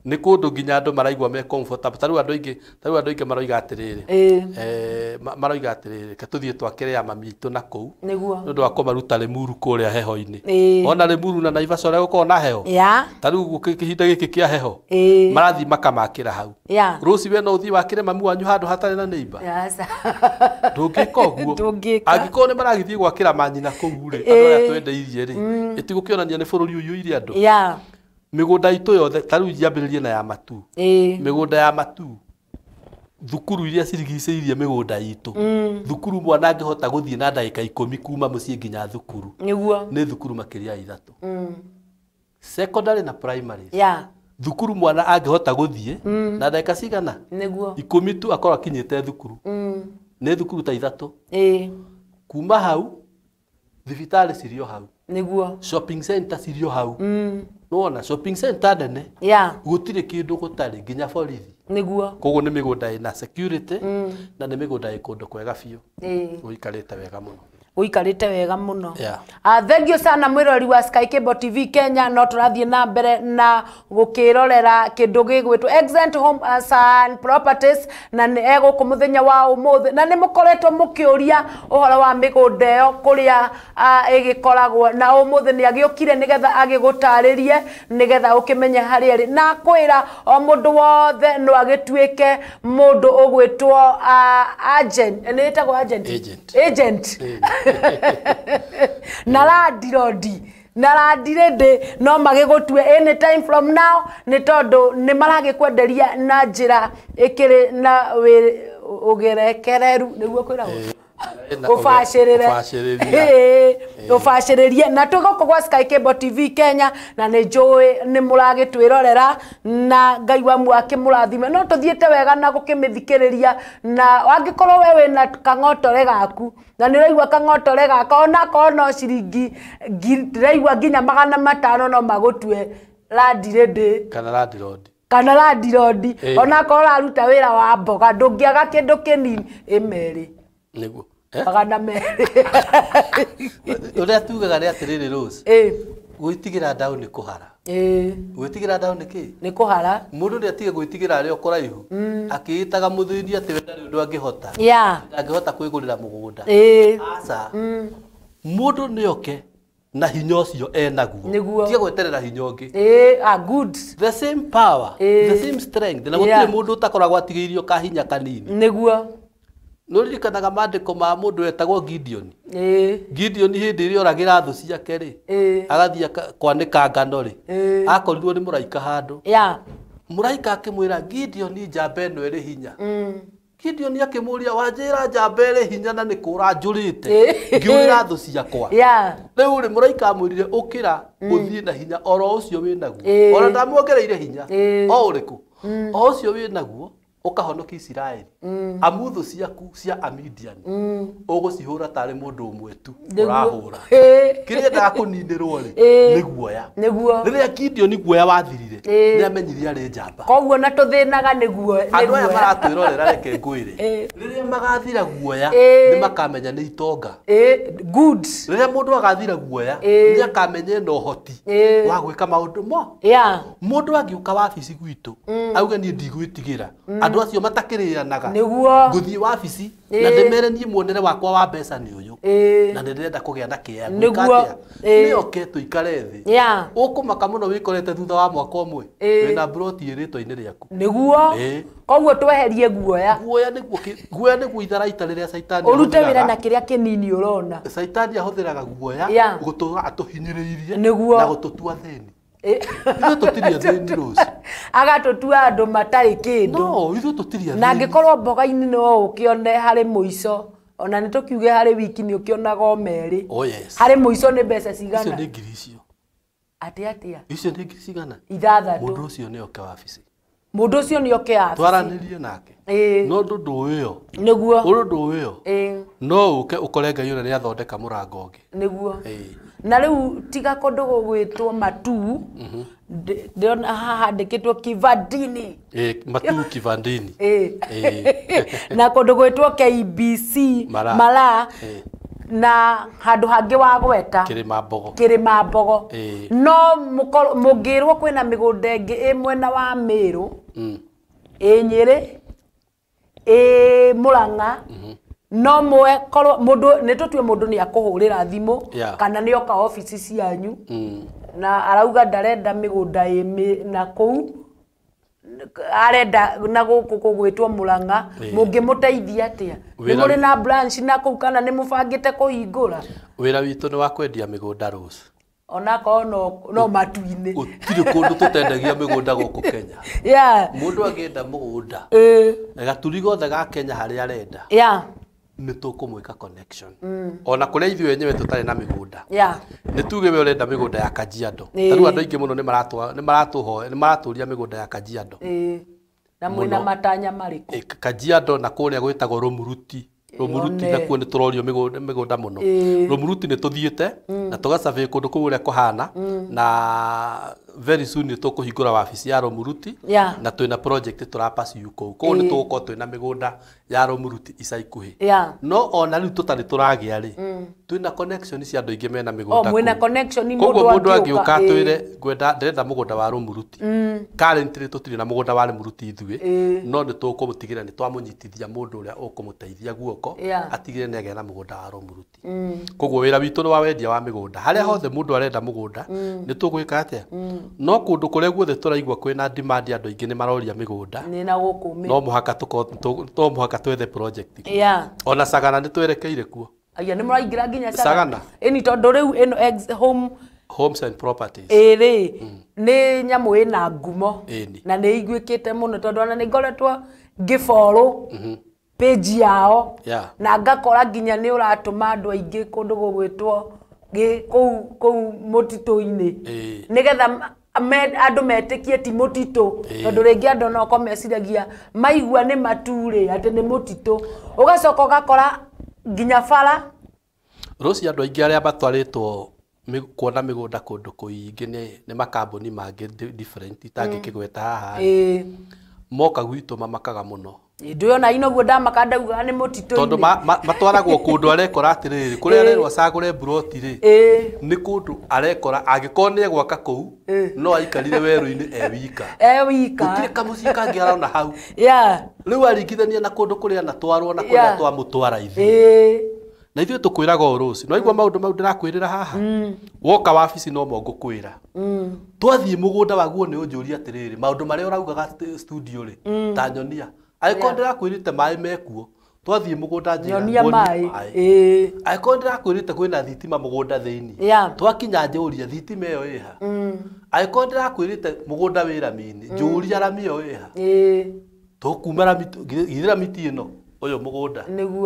E: nĩ kũndũ nginya andũ maraigua me comfortable tarĩu andũ aingĩ maroiga atĩrĩrĩ katũthiĩ twakĩrĩa mami itũ na kũu nĩ ũndũ wa kũmaruta Limuru kũrĩa heho-inĩ ona Limuru na Naivasha ũrĩa gũkorwo na heho tarĩu kĩhinda gĩkĩ kĩa heho marathiĩ makamakĩra hau rũciũ we no ũthiĩ wakĩre mami wanyu handũ hatarĩ na neighbor ndũngĩka ũguo angĩkorwo nĩ maragĩthiĩ gwakĩra manyina kũu rĩ andũ arĩa twendeirie rĩ ĩtigũkĩonania nĩ bũrũri ũiyũire andũ mĩgũnda itũ yothe tarĩu njambĩrĩrie na ya matu mĩgũnda ya matu thukuru iria cirigicĩirie mĩgũnda itũ thukuru mwana angĩhota gũthiĩ na ndagĩka 10 kuma mũciĩ nginya thukuru nĩ thukuru makĩria ya 3 secondary na primary thukuru mwana angĩhota gũthiĩ na ndagĩka cigana 10 tu akorwo akinyĩte thukuru nĩ thukuru ta 3 kuma hau thibitarĩ cirio hau shopping center cirio hau nona shopping center nene gũtirĩ kĩndũ gũtarĩ nginya borithi koguo nĩ mĩgũnda ĩna security na nĩ mĩgũnda ĩ kũndũ kwega biũ gũikarĩte wega mũno
D: uikarite wega muno thank you sana mwirori wa Sky Cable TV Kenya no turathie na mbere na gukirorera kindu gigwitwo Excellent Home and Properties na eguku muthenya wa umuthi na ni mukoretwo mukiuria uhoro wa migunda yo kuria igikoragwo na umuthi ni agiukire nigetha agigutaririe nigetha ukimenye hari eri na kwira o mundu wothe no agituike mundu ugwitwo agent ni etagwo agent na landlord no magigutue anytime from now ni tondu ni maragikwenderia na njira ikiri na ugerekereru niguo kwiragwo ufashiririe na tugoko kwa Sky Cable TV Kenya na ni njui ni muragitwirorera na Ngai wa mwake murathime no tuthiete wega na gukimithikiriria na wangikorwo wewe na kang'otore gaku na ni raigwa kang'otore gaka ona kono ciringi raigwa nginya 500 no magutue landlord kana landlord ona ko raruta wira wa mboga ndungiaga kindu kinini imeri
E: niguo
D: magana mere
E: uria tugaga ni atiriri Rose gwitigira ndaũ ni kuhara gwitigira ndaũ ni ki
D: ni kuhara
E: mundu ni atige gwitigira ari okoraihu akiitaga muthini ati we ndari undu angihota angihota kwigurira mugunda aca mundu ni oke na hinya ucio enaguo tige gweterera hinya ungi
D: good
E: the same power the same strength na gutire mundu utakoragwo atigeirio ka hinya kanini
D: niguo
E: nuririkanaga mandiko ma mundu etagwo Gideon hindi iri oragira thu ciake ri agathia kwanika ngano ri akorirwo ni muraika handu Mũraika akĩmwĩra Gideon njamba ĩno ĩrĩ hinya. Gideon akĩmũria wanjĩra njamba ĩrĩ hinya na nĩ kũra njũrĩte ngĩũrĩra thũ ciakwa. Rĩu rĩ mũraika amwĩrire ũkĩra ũthiĩ na hinya oro ũcio wĩ naguo. Ona ndamuongereire hinya o ũrĩkũ. O ũcio wĩ naguo ũkahonokia Isiraeli. Amuthu ciaku cia Amidian ũgũcihũra tarĩ mũndũ ũmwe tu ũrahũra. Kĩrĩa ndakũninĩrwo rĩ nĩ guoya. Rĩrĩa Gideon guoya wathirire nĩ amenyire arĩ njamba.
D: Koguo na tũthĩnaga nĩ guoya.
E: Andũ aya maratwĩrorera reke ngwĩre. Rĩrĩa magathira guoya nĩ makamenya nĩ itonga.
D: Good.
E: Rĩrĩa mũndũ agathira guoya nĩ akamenya no hoti wa gwĩka maũndũ mo. Mũndũ angĩũka wabici gwitũ auge niĩ ndigwĩtigĩra. Andũ acio matakĩrĩanaga ngũthiĩ wabici na ndemere niĩ muonere wakwa wa mbeca nĩ ũyũ na ndĩrenda kũgĩa na kĩeya gwĩka nĩoke tũikare thĩ ũkũmaka mũno wĩkorete thutha wa mwaka ũmwe wĩna broti ĩrĩtwa-inĩ rĩaku
D: nĩguo koguo tweherie guoya
E: guoya nĩguo itharaita rĩrĩa Saitani
D: ũrute wĩra na kĩrĩa kĩnini ũrona.
E: Saitani ahũthĩraga guoya gũtũra atũhinyĩrĩirie na gũtũtua thĩni. Ithuĩ tũtiria thĩni rũciũ
D: agatutua andũ matarĩ kĩndũ.
E: No ithuĩ tũtiria thĩni.
D: Na angĩkorwo mboga-inĩ no ũkĩone harĩ mũico ona nĩ tũkiuge harĩ wiki nĩ ũkĩonaga o merĩ. Harĩ mũico nĩ mbeca cigana?
E: Icio nĩ ngiri icio.
D: Atĩa?
E: Icio nĩ ngiri cigana?
D: 6.
E: Mũndũ ũcio nĩ oke wabici.
D: Mũndũ ũcio nĩ oke wabici.
E: Twaranĩrie nake. No ndũ ũyũ.
D: Nĩguo.
E: Ndũ ũyũ. No ũke ũkore Ngai ũrĩa nĩ athondeka mũrango ũngĩ.
D: Nĩguo. Na rĩu tiga kũndũ gũgwĩtwo Matu ndĩrona haha handĩkĩtwo Kivandini.
E: Matu Kivandini.
D: Na kũndũ gwĩtwo KBC Mara na handũ hangĩ wa gweta Kĩrĩma Mbogo. No mũngĩrwo kwĩna mĩgũnda ĩngĩ ĩ mwena wa Mĩrũ ĩ Nyĩrĩ ĩ Mũrang'a no mwe korwo mũndũ nĩ tũtue mũndũ nĩ akũhũrĩra thimũ kana nĩ oka ofici cianyu na arauga ndarenda mĩgũnda ĩ na kũu arenda na gũkũ kũgwĩtwo Mũrang'a mũngĩmũteithia atĩa? Nĩ mũrĩ na branch na kũu kana nĩ mũbangĩte kũhingũra?
E: Wĩra witũ nĩ wa kwendia mĩgũnda rũciũ.
D: Onako no Matu-inĩ.
E: Gũtirĩ kũndũ tũtendagia mĩgũnda gũkũ Kenya. Mũndũ angĩenda mũgũnda gaturi gothe ga Kenya harĩa arenda nĩ tũkũmwĩka connection. Ona kũrĩa ithuĩ wenyewe tũtarĩ na mĩgũnda nĩ tuge we ũrenda mĩgũnda ya Kajiado. Tarĩu andũ aingĩ mũno nĩ maratũria mĩgũnda ya Kajiado.
D: Na mwĩna matanya marĩkũ?
E: Kajiado na kũrĩa gwĩtagwo Rũmuruti. Rũmuruti nakuo nĩ tũrorio mĩgũnda mũno. Rũmuruti nĩ tũthiĩte na tũgacabe kũndũ kũu ũrĩa kũhana na very soon nĩ tũkũhingũra wabici ya Rũmuruti na twĩna project tũrapaciu kũu. Kũu nĩ tũgũkorwo twĩna mĩgũnda ya Rũmuruti ica ikuhĩ. No ona rĩu tũtarĩ tũragĩa rĩ twĩna connection cia andũ aingĩ mena mĩgũnda kũu.
D: Mwĩna connection
E: mũndũ angĩũka atwĩre ngwenda ndĩrenda mũgũnda wa Rũmuruti. Currently tũtirĩ na mũgũnda wa Rũmuruti ithuĩ no nĩ tũkũmũtigĩra nĩ twamũnyitithia mũndũ ũrĩa ũkũmũteithia guoko atigire nĩ agĩa na mũgũnda wa Rũmuruti. Koguo wĩra witũ nĩ wa wendia wa mĩgũnda. Harĩa hothe mũndũ arenda mũgũnda nĩ tũgwĩka atĩa? No kũndũ kũrĩa guothe tũraigua kwĩna demand andũ aingĩ nĩ maroria mĩgũnda no mũhaka twethe project. Ona Sagana nĩ twerekeire kuo.
D: Aya nĩ mũraingĩra nginya Sagana. Ĩni tondũ rĩu ĩno
E: Homes and Properties
D: nĩ nyamũ ĩna ngumo na nĩ iguĩkĩte mũno tondũ ona nĩ ngoretwo ngĩfollow page yao na ngakora nginya nĩ ũratũma andũ aingĩ kũndũ gũgwĩtwo kũu mũtitũ-inĩ nĩgetha andũ metĩkie ti mũtitũ tondũ rĩngĩ andũ no meciragia maigua nĩ Matu-rĩ atĩ nĩ mũtitũ ũgacoka ũgakora nginya bara.
E: Rũciũ andũ aingĩ arĩa matwarĩtwo kuona mĩgũnda kũndũ kũingĩ nĩ makambuni mangĩ different itangĩkĩgweta haha moka gwitũ mamakaga mũno.
D: Ndĩona inoguo ndamaka ndauga nĩ mũtitũ-inĩ
E: tondũ matwaragwo kũndũ arekora atĩrĩrĩ kũrĩa arerwo acagũre broti-rĩ nĩ kũndũ arekora angĩkorwo nĩ egwaka kũu no aikarire werũ-inĩ wika gũtirĩ kamũciĩ kangĩ arona hau. Rĩu aringithania na kũndũ kũrĩa anatwarwo na kũrĩa twamũtwara ithuĩ na ithuĩ tũkwĩraga o rũciũ. No igua maũndũ mau ndĩrakwĩrĩra haha woka wabici no mo ngũkwĩra. Twathiĩ mũgũnda waguo nĩ ũnjũria atĩrĩrĩ maũndũ marĩa ũraugaga studio-rĩ ta nyonia angĩkorwo ndĩrakwĩrĩte maĩ mekuo twathie mugunda
D: nyonia mai
E: aiko ndirakwirite kwina thitima mugunda thiini twakinya njuria thitima iyo iha aiko ndirakwirite mugunda wira mini njuria rami iyo iha tukumara githira miti ino uyu mugunda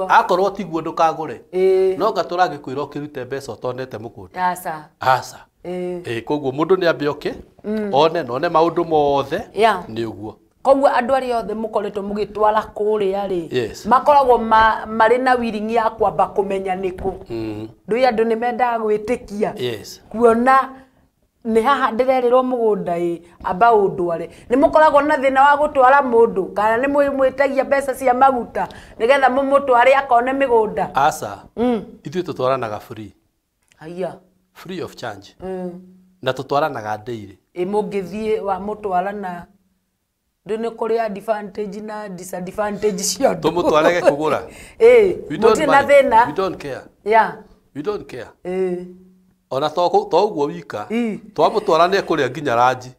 E: akorwo tiguo ndukagure no ngatura ngikwira ukirute mbeca utonete mugunda asa koguo mundu ni ambioke one maundu mothe ni uguo
D: koguo andu ari othe mukoretwo mugitwara kuria ri makoragwo mari na wiring ya kwamba kumenya niku ndui andu ni mendaga gwitikia kuona ni haha ndirerirwo mugunda amba undware ni mukoragwo na thina wa gutwara mundu kana ni mwitagia mbeca cia maguta nigetha mumutware akone migunda
E: asa ithuĩ tutwaranaga free free of charge na tutwaranaga daily
D: mungithie wa mutwarana ndine kuri advantage na disadvantage cio
E: tumutwarege kugura
D: mutina thina
E: we don't care we don't care ona to uguo wika twamutwarane kuria nginya raji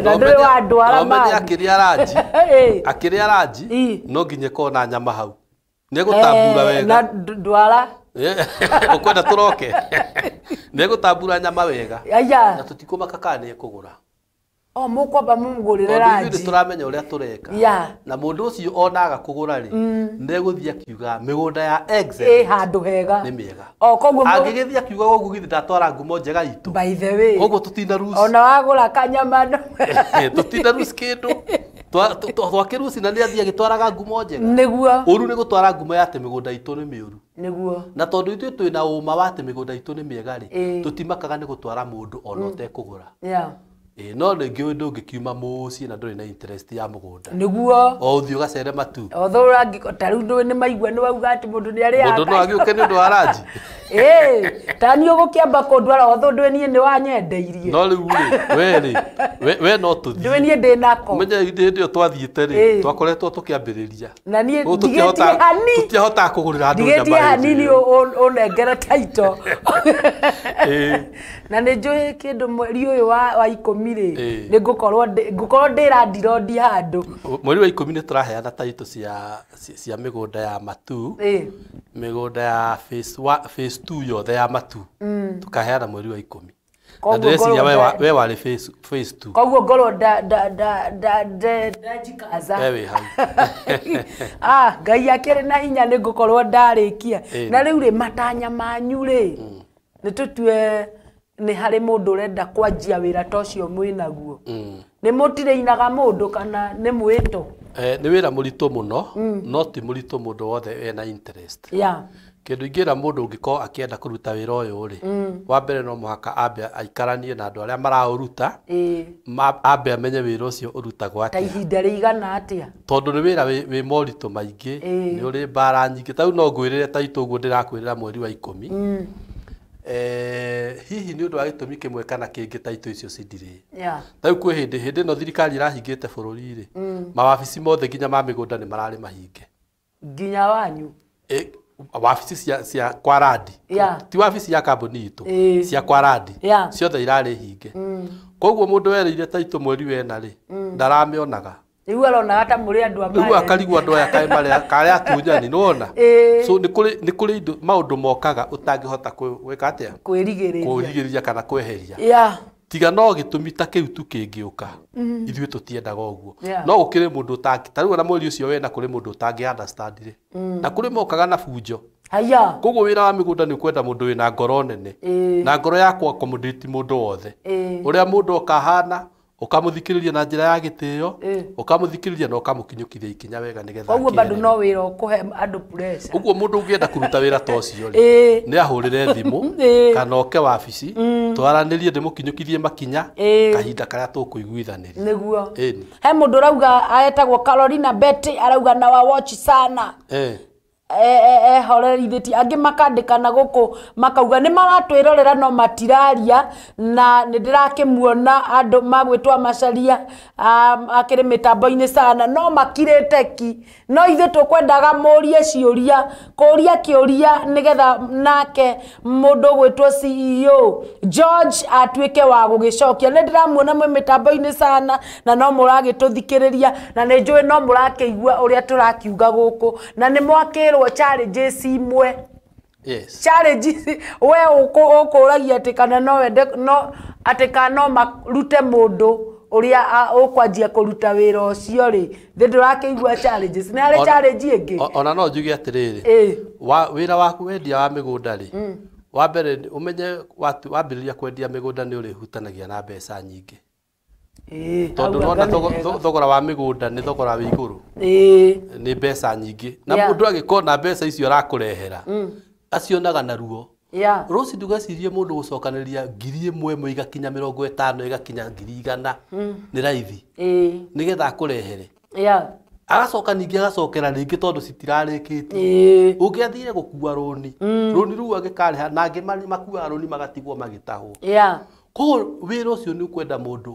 D: na ndui wa ndwara
E: ma akiria raji no nginye kona nyama hau negutambura wega
D: na ndwara
E: ukwenda turoke negutambura nyama wega na tutikumaka kane kugura
D: mukwamba mumugurire raji
E: ndi turamenya uria tureka na mundu ucio onaga kugura ri ndeguthia kiuga migunda ya excel
D: handu hega
E: ni miega
D: koguo
E: angigithia kiuga gogu githi ndatwara ngumo njega itu
D: by the way
E: koguo tutinda rusi
D: ona wagura kanyama no
E: tutinda rusi kindu twakirusi na ndia gitwaraga ngumo njega
D: niguo
E: uru ni gutwara ngumo yate migunda itu ni miuru
D: niguo
E: na tondu ithu twina uma wate migunda itu ni miega ri tutimakaga ni gutwara mundu ona utekugura no rĩngĩ ũndũ ũngĩkiuma mũciĩ na ndũrĩ na interest ya mũgũnda
D: nĩguo
E: o ũthiĩ ũgacere matu
D: othora ta rĩu ndũĩ nĩ maigua nĩ wauga atĩ mũndũ nĩ arĩa
E: mũndũ no agĩũke nĩ ũndũ wa ranji
D: ta niĩ ũgũkĩamba kũndwara otho ndũĩ niĩ nĩ wanyendeirie
E: no rĩu rĩ we no tũthiĩ
D: ndũĩ niĩ ndĩ nako
E: menye hĩndĩ ĩyo twathiĩte rĩ twakoretwo tũkĩambĩrĩria
D: na niĩ ndigĩtie hani
E: tũtiahota kũgũrĩra andũ
D: ndigĩtie hanini ũnengere taito na nĩ njũĩ kĩndũ mweri ũyũ wa ikũmi rĩ nĩ ngũkorwo ndĩrandirodi handũ
E: mweri wa ikũmi nĩ tũraheana taito cia mĩgũnda ya matu mĩgũnda ya phase 2 yothe ya matu tukaheana mweri wa ikũmi na ndĩreciria we warĩ phase 2
D: koguo ngorwo ndajikaza
E: we hau
D: ngai akĩrĩ na hinya nĩ ngũkorwo ndarĩkia na rĩu rĩ matanya manyu rĩ nĩ tũtue nĩ harĩ mũndũ ũrenda kwanjia wĩra ta ũcio mwĩnaguo nĩ mũtirĩinaga mũndũ kana nĩ mwĩto
E: nĩ wĩra mũritũ mũno no ti mũritũ mũndũ wothe ena interest kĩndũ ingĩra mũndũ ũngĩkorwo akĩenda kũruta wĩra ũyũ rĩ wa mbere no mũhaka ambe aikaranie na andũ arĩa maraũruta ambe amenye wĩra ũcio ũrutagwo atĩa
D: ta ihinda rĩigana atĩa
E: tondũ nĩ wĩra wĩ moritũ maingĩ nĩ ũrĩ mbara nyingĩ ta rĩu no ngwĩrĩre taito ũguo ndĩrakwĩrĩra mweri wa ikũmi hihi nĩ ũndũ wa gĩtũmi kĩmwe kana kĩngĩ taito icio cindirĩ ta rĩu kwĩ hĩndĩ ĩno thirikari ĩrahingĩte bũrũri rĩ mawabici mothe nginya ma mĩgũnda nĩ mararĩ mahinge
D: nginya wanyu
E: wabici cia kwa radi ti wabici ya kambuni itũ cia kwa radi ciothe irarĩ hinge koguo mũndũ wereire taito mweri wena rĩ ndaramĩonaga
D: rĩu aronaga ta mũrĩ andũ a
E: rĩu akarigwo andũ aya karĩa atunyani nĩwona so nĩ kũrĩ maũndũ mokaga ũtangĩhota gwĩka atĩa kwĩrigĩrĩria kana kweheria tiga no gĩtũmi ta kĩu tu kĩngĩũka ithuĩ tũtiendaga ũguo no gũkĩrĩ mũndũ ũtangĩ ta rĩu ona mweri ũcio wena kũrĩ mũndũ ũtangĩ understand rĩ na kũrĩ mokaga na bunjo koguo wĩra wa mĩgũnda nĩ ũkwenda mũndũ wĩna ngoro nene na ngoro ya accommodate mũndũ wothe ũrĩa mũndũ okahana ukamuthikiriria na njira ya gitio ukamuthikiriria na ukamukinyukithia ikinya wega nigetha
D: koguo bado no wira ukuhe andu pressure
E: uguo mundu ungienda kuruta wira ta ucio ri ni ahurire thimu kana oke wabici twaranirie ndimukinyukithie makinya kahinda karia tukuiguithaniria
D: niguo he mundu rauga aetagwo Carolina Betty arauga na wa watch sana horerithĩtie angĩ makandĩkana gũkũ makauga nĩ maratwĩrorera no matiraria na nĩ ndĩrakĩmuona andũ magwĩtwa Macharia akĩrĩ mĩtambo-inĩ sana no makirĩte ki no ithuĩ tũkwendaga mũrie ciũria kũria kĩũria nĩgetha nake mũndũ gwĩtwo CEO George atuĩke wa gũgĩcokia nĩ ndĩramuona mwĩ mĩtambo-inĩ sana na no mũragĩtũthikĩrĩria na nĩ njũĩ no mũrakĩigua ũrĩa tũrakiuga gũkũ na nĩ mwakĩrwo challenges imwe.
E: Yes.
D: Challenges we ũkũragia atĩ kana no wende no atĩ kana no marute mũndũ ũrĩa ũkwanjia kũruta wĩra ũcio rĩ ndũrakĩigua challenges nĩ harĩ challenge ĩngĩ
E: ona no njuge atĩrĩrĩ wĩra waku wendia wa mĩgũnda rĩ wa mbere umenye wambĩrĩria kwendia mĩgũnda nĩ ũrĩhutanagia na mbeca nyingĩ tondũ nona thogora wa mĩgũnda nĩ thogora wĩ igũrũ nĩ mbeca nyingĩ na mũndũ agĩkona mbeca icio arakũrehera acionaga naruo rũci ndũgecirie mũndũ gũcokanĩria 1,000 ĩmwe igakinya 50 igakinya 100 nĩ raithi nĩgetha akũrehere agacoka ningĩ agacokera rĩngĩ tondũ citirarĩkĩtie ũngĩathire gũkua rũni rũu agĩkarĩha na angĩ makuaga rũni magatigwo magĩtahwo koguo wĩra ũcio nĩ ũkwenda mũndũ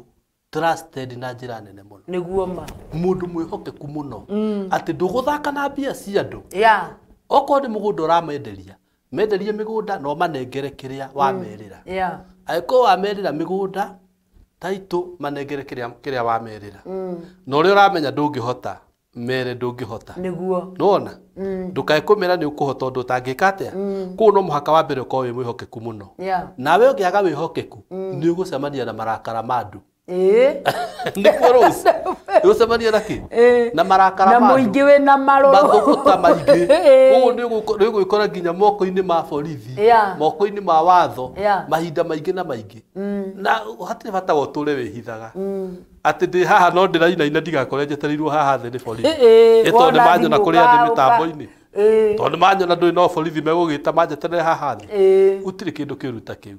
E: trusted na njĩra nene mũno
D: nĩguo ma
E: mũndũ mwĩhokeku mũno atĩ ndũgũthaka na mbia cia andũ okorwo nĩ mũgũnda ũramenderia menderie mĩgũnda no manengere kĩrĩa wamerĩra angĩkorwo wamerĩra mĩgũnda taitũ manengere kĩrĩa wamerĩra na ũrĩa ũramenya ndũngĩhota mere ndũngĩhota
D: nĩguo
E: nona ndũkae kũmera nĩ ũkũhota ũndũ ũtangĩka atĩa kũu no mũhaka wa mbere ũkorwo wĩ mwĩhokeku mũno nawe ũngĩaga wĩhokeku nĩ ũgũcemania na marakara ma andũ nĩkuo Rose ũgũcemania na kĩ na marakara ma andũ na
D: mũingĩ wĩna
E: mathũgũta maingĩ ũguo nĩ ũgwĩkora nginya moko-inĩ ma borithi moko-inĩ ma watho mahinda maingĩ na maingĩ na hatirĩ bata wa ũtũre wĩhithaga atĩ ndĩ haha no ndĩrainaina ndigakore njetereirwo haha thĩ nĩ borithi tondũ nĩ manyona kũrĩa ndĩ mĩtambo-inĩ tondũ manyona ndũrĩ no borithi megũgĩta manjeterere haha thĩ gũtirĩ kĩndũ kĩruta kĩu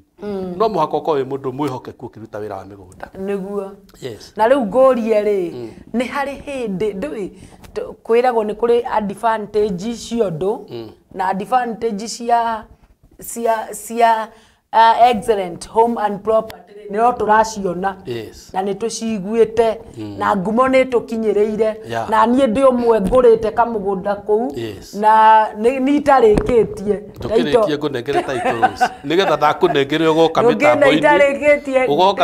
E: no mũhaka ũkorwo wĩ mũndũ mwĩhokeku ũkĩruta wĩra wa mĩgũnda
D: nĩguo na rĩu ngũrie rĩ nĩ harĩ hĩndĩ ndũĩ kwĩragwo nĩ kũrĩ advantage ciondo na advantage cia excellent home and property no tũraciona na nĩ tũciguĩte na ngumo nĩ tũkinyĩrĩire na niĩ ndĩ ũmwe ngũrĩte kamũgũnda kũu na nĩ itarĩkĩtie
E: tũkĩrĩkie ngũnengere taitũ Rose nĩgetha ndakũnengere ũgoka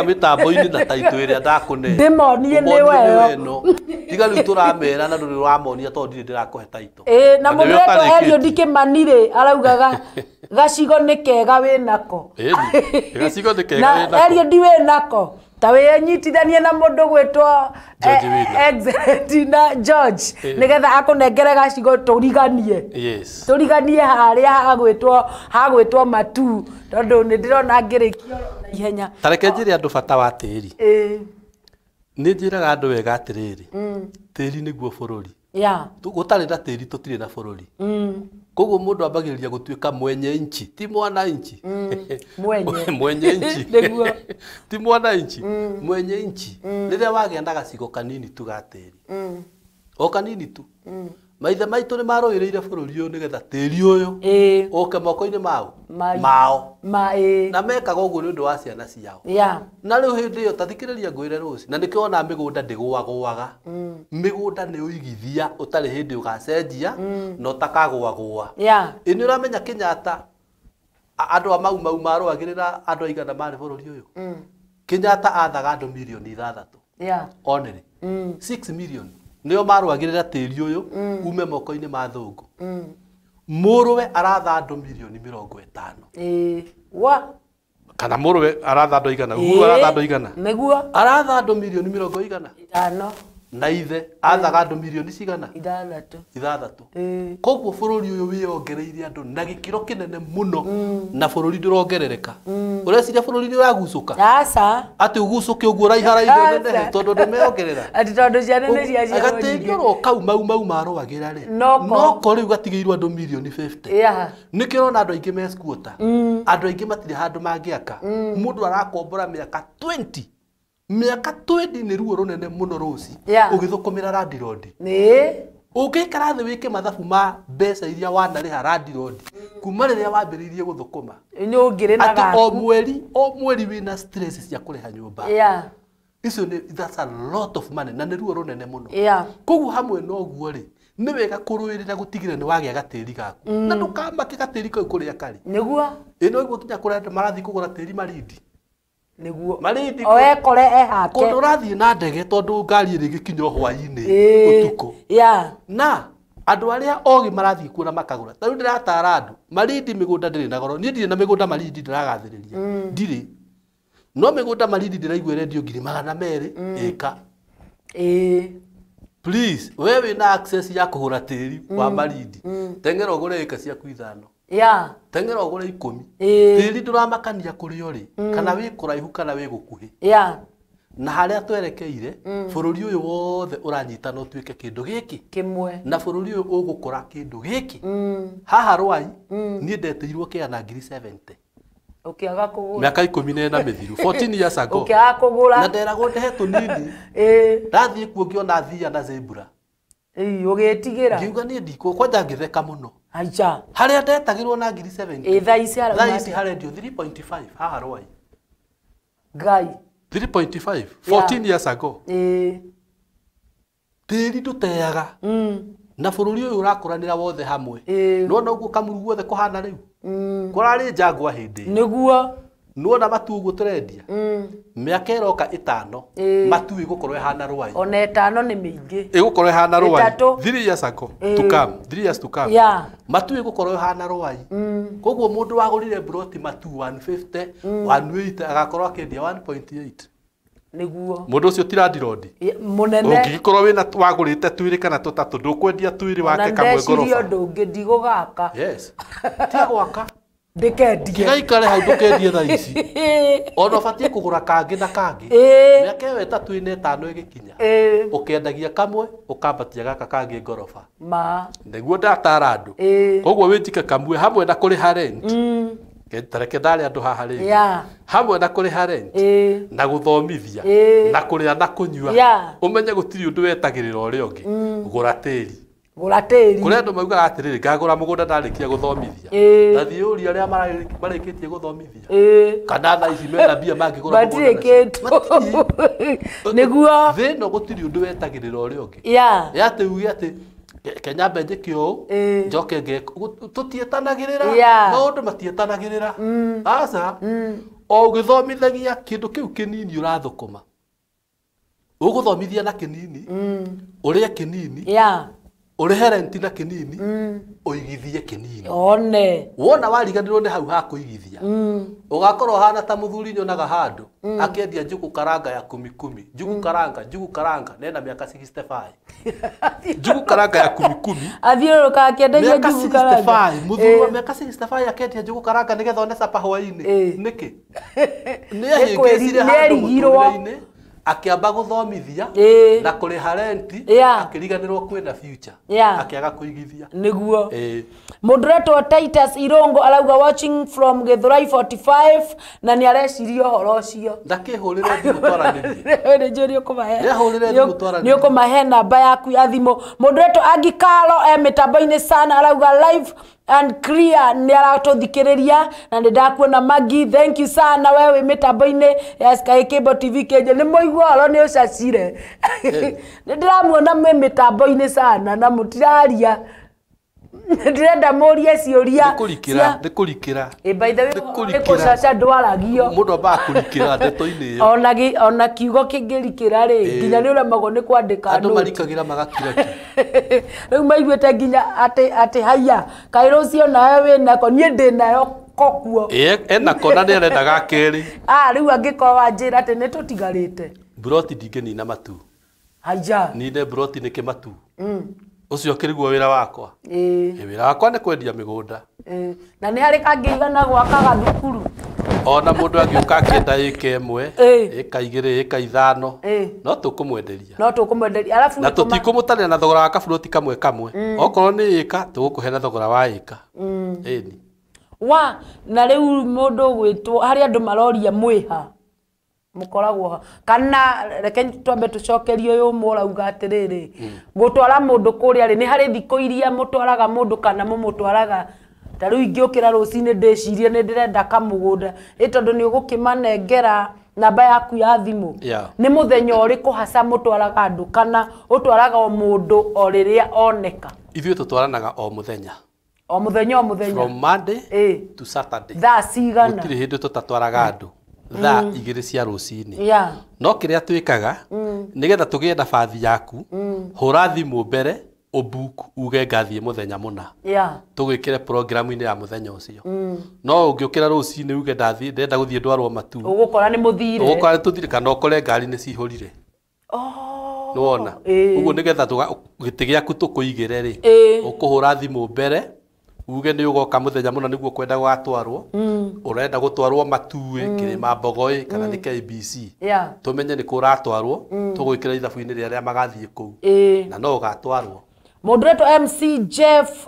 E: mĩtambo-inĩ na taitũ ĩrĩa ndakũne
D: ndĩmonie nĩ weyo
E: tiga rĩu tũramera na ndũrĩ ũramonia tondũ ndirĩ ndĩrakũhe taitũ
D: na mũndũ wetwo Eliud Kĩmani araugaga gacigo nĩ kega wĩnako
E: gacigo nĩ kega wĩnako
D: na Eliud wĩnako ta wĩnyitithanie na mũndũ gwĩtwo Excellent na George nĩgetha akũnengere gacigo tũriganie harĩa hagwĩtwo Matu tondũ nĩ ndĩrona ngĩrĩkio na ihenya
E: ta reke njĩre andũ bata wa tĩri nĩ njĩraga andũ wega atĩrĩrĩ tĩri nĩguo bũrũri gũtarĩ na tĩri tũtirĩ na bũrũri koguo mũndũ ambagĩrĩria gũtuĩka mwenye nchi ti mwana nchi mwenye nchi ti mwana nchi mwenye nchi rĩrĩa wagĩa na gacigo kanini tu ga tĩri o kanini tu maithe maitũ nĩ marũĩrĩire bũrũri ũyũ nĩgetha tĩri ũyũ ũke moko-inĩ mao na mekaga ũguo nĩ ũndũ wa ciana ciao na rĩu hĩndĩ ĩyo tathikĩrĩria ngwĩre Rose na nĩkĩo ona mĩgũnda ndĩgũagũaga mĩgũnda nĩ ũigithia ũtarĩ hĩndĩ ũgacenjia na ũtakagũagũa nĩ ũramenya Kenyatta andũ a mau marũagĩrĩra andũ aigana marĩ bũrũri ũyũ Kenyatta athaga andũ milioni 6 onere 6 million nĩo marũagĩrĩra tĩri ũyũ ume moko-inĩ ma thũngũ mũrũwe aratha andũ milioni 50 kana mũrũwe aratha andũ igana aratha andũ igana nĩguo aratha andũ milioni 50 na ithe athaga andũ milioni cigana 6 koguo bũrũri ũyũ wĩongereire andũ na gĩkĩro kĩnene mũno na bũrũri ndũrongerereka ũreciria bũrũri nĩ ũragucũka atĩ ũgucũke ũguo raiharaihe nenehe tondũ ndũmeongerera
D: atĩ tondũ ciana nĩ ciaciarwo
E: agatĩri oro kau mau marũagĩra rĩ noko rĩu gatigĩirwo andũ milioni 50 nĩkĩo ona andũ aingĩ meskuota andũ aingĩ matirĩ handũ mangĩaka mũndũ arakombora mĩaka 20 mĩaka 20 nĩ ruo rũnene mũno Rose ũgĩthũkũmĩra landlord Ũngĩikara thĩ wĩke mathabu ma mbeca iria wanarĩha landlord kuma rĩrĩa wambĩrĩirie gũthũkũma.
D: Nyũngĩrĩ na gaku.
E: O mweri wĩna stress cia kũrĩha nyũmba.
D: Yeah.
E: Icio that's a lot of money na nĩ ruo rũnene mũno.
D: Yeah.
E: Koguo hamwe na ũguo rĩ nĩ wega kũrũĩrĩra gũtigĩrĩra nĩ wagĩa gatĩri gaku. Na ndũkamake gatĩri kau kũrĩa karĩ. Nĩguo. Ĩno ĩguo kinya kũrĩa marathiĩ kũgũra tĩri Malindi. Nĩguo. Malindi.
D: Oekore ehake.
E: Kũndũ ũrathiĩ na ndege tondũ ngari ĩrĩ gĩkinyo hwaĩ-inĩ ũtukũ. Yeah. Na andũ arĩa ogĩ marathiĩ kuo na makagũra. Tarĩu ndĩratara andũ Malindi mĩgũnda ndĩrĩ na goro. Niĩ ndirĩ na mĩgũnda Malindi ndĩragathĩrĩria. Ndirĩ. No mĩgũnda Malindi ndĩraigua rendio 200,000 ĩka. Please, wewe na access ya kũgũra tĩri wa Malindi. Tengera ũgũre ĩka ciaku 5. Yeah. Tengera ũgũre 10. Tĩri ndũramakania kũrĩ ũrĩ kana wĩ kũraihu kana wĩ gũkuhĩ. Yeah. Na harĩa twerekeire bũrũri ũyũ wothe ũranyitana ũtuĩke kĩndũ gĩkĩ kĩmwe. Na bũrũri ũyũ ũgũkũra kĩndũ gĩkĩ. Haha Rwai niĩ ndeteirwo kĩa na 70. Ukiaga kugura miaka 14 mithiru 14 years ago ukiaga kugura na nderagwo ndehe tunini ndathie kuo ngiona thia na zebra ugitigira ngiuga ni ndiko kwanja ngitheka muno aicha haria ndetagirwo na 70 thaa ici harendio 3.5 haha Rwai gai 3.5 14 years ago tiri tuteaga na bũrũri ũyũ ũrakũranĩra wothe hamwe nona ũguo kamuru guothe kũhana rĩu kũrarĩ njangwa hĩndĩ nĩguo nona matu ũguo tũrendia mĩaka ĩroka 5 matu ĩgũkorwo ĩhana Rwai ona 5 nĩ mĩingĩ ĩgũkorwo ĩhana Rwai 3 years ago to come 3 years to come matu ĩgũkorwo ĩhana Rwai koguo mũndũ wagũrire broti matu 150 180 agakorwo akĩendia 1.8 niguo mundu ucio ti landlord munene ungikorwo wina wagurite twiri kana tutatu ndukwendia twiri wake kamwe gorofa na ndecirio ndungi ndigugaka yes tia gwaka ndikendi gaikare hau ndukendie tha ici ona batie kugura kangi na kangi miaka yo 3 ina 5 igikinya ukendagia kamwe ukambatia gaka kangi gorofa ma niguo ndatara andu koguo witike kamwe hamwe na kuriha rent tareke ndari andu haha ri hamwe na kuriha rent na guthomithia na kuria na kunyua umenye gutiri undu wetagirira uria ungi gura tiri kuria andu maugaga atiriri ngagura mugunda ndarikia guthomithia tathie uri aria marikitie guthomithia kana tha ici mena bia mangigura niguo thino gutiri undu wetagirira uria ungi yate ugi ati Kenya benje kyo njoke nge tutietanagirira maundu matietanagirira asa o githomithagia kindu kiu kinini urathukuma uguthomithia na kinini uria kinini urihe rent na kinini uigithie kinini one wona wariganirwo ni hau ha kuigithia ugakorwo hana ta muthuri nyonaga handu akiendia njugu karanga ya 10 njugu karanga nena miaka 65 njugu karanga ya 10 athiuruka akiendagia njugu karanga muthuri wa miaka 65 akiendia njugu karanga nigetha one sapa hwaini niki ni ahingicire handu muturire-ini akiamba guthomithia na kuriha rent akiriganirwo kwina future akiaga kuigithia niguo moderator Titus Irongo arauga watching from Githurai 45 na ni areciria horo ucio ndakihurire thimutwaranirie ni njuri ukumahe ni ukumahe namba yaku ya thimu moderator Agikalo mitambo-ini sana arauga live and clear ni aratuthikiriria na ndakuona Magi thank you sana wewe mitambo-ini ya Sky Cable TV Kenya ni muigua horo ni ucacire ni ndiramuona mitambo-ini sana na mutiraria ndirenda murie ciuria ndikurikira by the way ikucaca ndwaragio mundu amba kurikira ndeto-ini ona kiugo kingirikira ri nginya ni uremagwo ni kwandika andu marikagira magakira ki riu maiguite nginya ati haya kairucio nawe winako nie ndinayo kokuo ena kona ni arendaga keri riu angiko wanjira ati ni tutigarite broti ndingenina matu haya ninde broti ni kimatu ucio kiriguo wira wakwa wira wakwa ni kwendia migunda na ni hari kangigana gwakaga thukuru ona mundu angiuka akienda ika imwe ika igiri ika ithano no tukumwenderia alafu na tutikumutania na thogora wa kaburoti kamwe okorwo ni ika tugukuhe na thogora wa ika eni wa na riu mundu gwitwo hari andu maroria mwiha
D: mukoragwo kana reke twambe tucokerie uyu murauga atiriri gutwara mundu kuria ri ni hari thiko iria mutwaraga mundu kana mumutwaraga taru ingiukira rucini ndicirie ni ndirenda kamugunda itondu ni ugukimanengera namba yaku ya thimu ni muthenya uriku hasa mutwaraga andu kana utwaraga o mundu o riria oneka
E: ithuĩ tutwaranaga o muthenya
D: from
E: Monday to Saturday
D: thaa cigana
E: gutire hindi tutatwaraga andu thaa 2 cia rucini no kiria twikaga nigetha tugie nabathi yaku hura thimu mbere obook uge ngathie muthenya muna tugwikire programu-ini ya muthenya ucio no ungiukira rucini uge ndathie ndenda guthie ndwarwo matu
D: ugukora ni muthire
E: ugukora tuthire kana ukore ngari ni cihurire nuona uguo nigetha giti giaku tukuigire ri ukuhura thimu mbere uge ni ugoka muthenya muna niguo kwenda gwatwarwo urenda gutwarwo matue kirima mbogoi kana ni KBC tumenye ni kuratwarwo tugwikira ithabu-ini riria magathie kuu na no ugatwarwo
D: mundu reto MC Jeff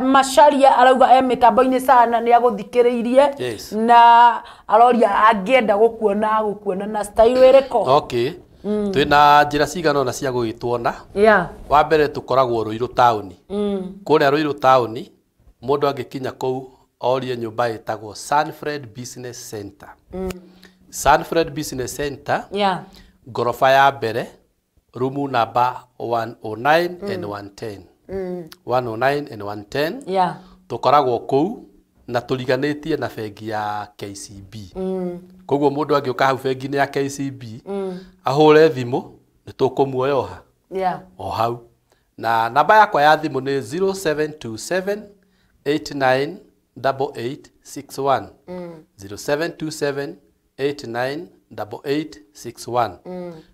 D: Masharia arauga mitambo-ini sana ni aguthikiriirie na aroria angienda gukuona na style iriko
E: okay twina njira cigana na cia gugitwona wa mbere tukoragwo Ruiru town kuria Ruiru town mundu angikinya kou orie nyumba itagwo Sanfred Business Center Sanfred Business Center gorofa ya mbere room number 109 and 110 109 and 110 tukoragwo kou na tuliganitie na bengi ya KCB koguo mundu angioka hau bengi-ini ya KCB ahure thimu ni tukumuoyoha o hau na namba yakwa ya thimu ni 0727 898861 0727 898861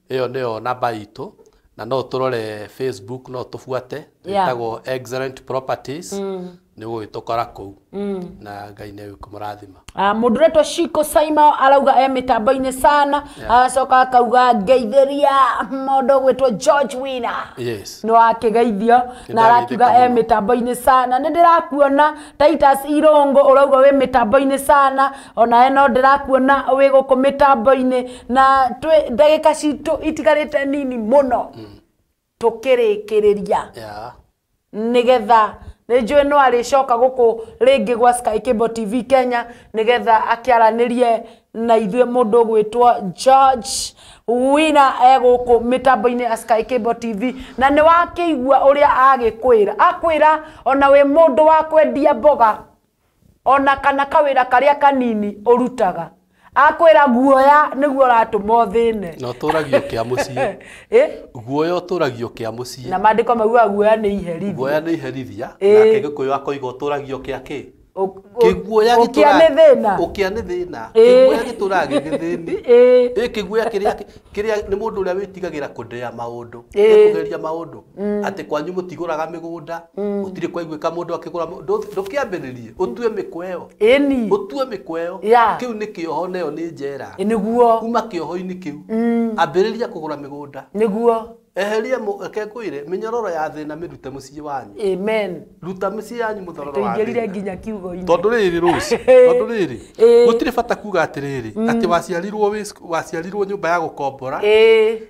E: iyo niyo namba itu na no turore Facebook no tufuate itagwo Excellent Properties ni gugitokora kou na Ngai ni kumurathima
D: mundu retwo Shiko Saima arauga mitambo-ini sana acoka akauga ngeithiria mundu gwitwo George Winner no akigeithio na arakiuga mitambo-ini sana ni ndirakuona Titus Irongo urauga we mitambo-ini sana ona eno ndirakuona we guku mitambo-ini na twi ndagika citu itigarite nini muno tukirikiriria nigetha Nejwe no alishoka guku ringi gwa Sky Cable TV Kenya nigetha akiaranirie na ithuĩ mundu gwitwo George Winner eguku mitambo-ini ya Sky Cable TV na ni wakiigua uria agikwira akwira ona we mundu wa kwendia mboga ona kana kawira karia kanini urutaga akwira guoya niguo ratuma thine
E: no turagio kia mucie guoya turagio kia mucie
D: na mandiko maguo guoya ni iherithia
E: guoya ni iherithia nake gikuyu akoiga turagio kia ki kiguoya
D: gitura
E: ukia ni thina kiguoya gituragi githini kiguoya kiria ni mundu uria witigagira kundea maundu kugeria maundu ati kwanyu mutiguraga migunda utire kwaiguika mundu akigura ndukiambiririe utue mikweyo utue mikweyo kiu ni kioho neyo ni njera
D: niguo
E: kuma kioho-ini kiu ambiriria kugura migunda
D: niguo
E: eheria mukekwire minyororo ya thina mirute mucie wanyu
D: amen
E: ruta mucie yanyu muthororo wa
D: tuingirire nginya kiugo-ini
E: tondu riri ruci tondu riri gutire bata kuga atiriri ati waciarirwo nyumba ya gukombora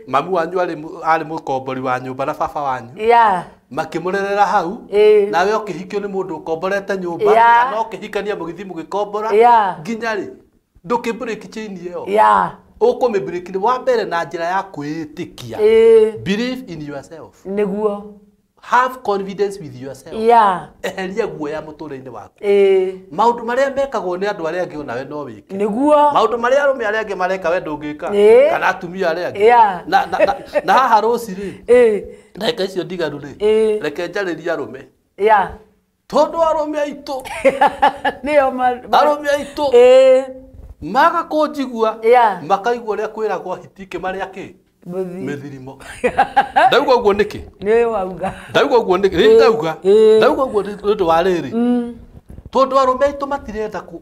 E: mamu wanyu ari mukombori wa nyumba na baba wanyu makimurerera hau nawe ukihikio ni mundu ukomborete nyumba kana ukihikania mugithi mugikombora nginya ri ndukibreak chain iyo ukome break ni wa mbere na njira ya kwitikia believe in yourself
D: niguo
E: have confidence with yourself eheria guoya muture-ini waku maundu maria mekagwo ni andu aria angi onawe no wike
D: niguo
E: maundu maria arume aria angi mareka we ndungika kana atumia aria angi na haha ruci ri ndagika icio ndigaru ri reke njaririe arume tondu arume aitu
D: nio
E: arume aitu maga kunjigua makaigua ria kwiragwo hitike maria ki mithirimo ndauga guo niki
D: ni wauga
E: ndauga guo niki ndauga guo rindu wa riri tondu arume aitu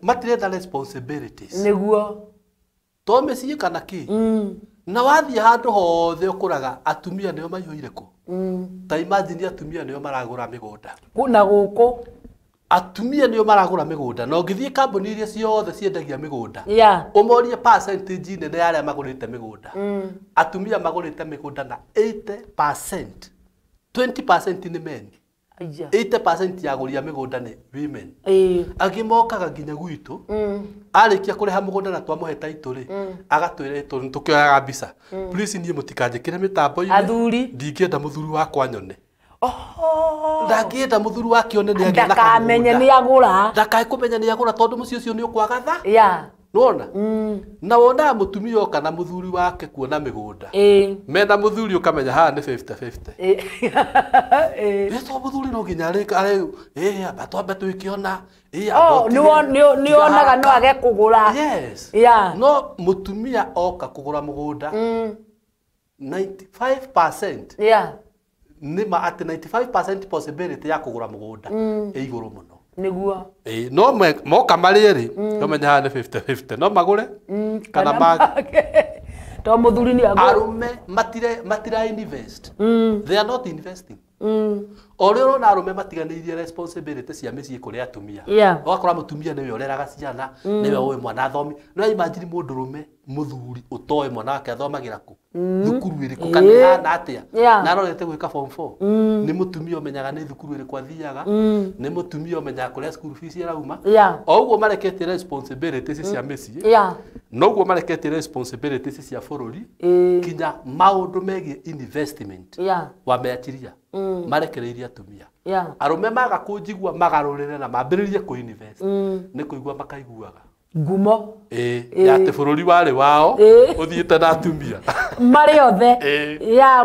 E: matirenda responsibilities
D: niguo
E: to meciĩ kana ki na wathie handu hothe ukuraga atumia nio maihũire ku ta imagine atumia nio maragura migunda
D: kuna guku
E: atumia nio maragura migunda no ngithie kambuni iria ciothe ciendagia migunda umorie percentage nene ya aria magurite migunda atumia magurite migunda na 80% 20% ni men 80% ya guria migunda ni women agimokaga nginya gwitu arikia kuriha mugunda na twamuhe title ri agatwire title tukioyaga mbica please nie mutikanjikire mitambo-ini
D: athuri
E: ndingienda muthuri wakwa nyone ndakienda muthuri wake one ni
D: agena ndakamenye ni agura
E: ndakae kumenya ni agura tondu mucio ucio ni ukwagatha nona na wona mutumia oka na muthuri wake kuona migunda mena muthuri ukamenya ha ni 50-50 eto muthuri no ginya rika abatwambe twikiona
D: ni onaga no age kugura
E: no mutumia oka kugura mugunda 95% nima ati 95% possibility ya kugura mugunda iguru muno
D: niguo
E: no moka marieri kamenya ha ni 50-50 no magure kana mag
D: to muthuri ni agura
E: arume matira invest they are not investing orero na arume matiganirie responsibility cia micii kuri atumia wakora mutumia niwe oreraga ciana niwe owe mwana thomi no imagine mundu rume muthuri utoe mwana wake athomagira ku thukuru iriku kana na atia na arorete gwika form 4 ni mutumia umenyaga ni thukuru iriku athiaga ni mutumia umenyaga kuria school fees irauma o uguo marekete responsibilities cia micii no uguo marekete responsibilities cia bururi kinya maundu megie investment wa meachiria marekereiria atumia arume maga kunjigua magarurire na mambiririe ku invest ni kuigua makaiguaga
D: ngumo
E: ya te bururi wale wao uthiite na atumia
D: mari othe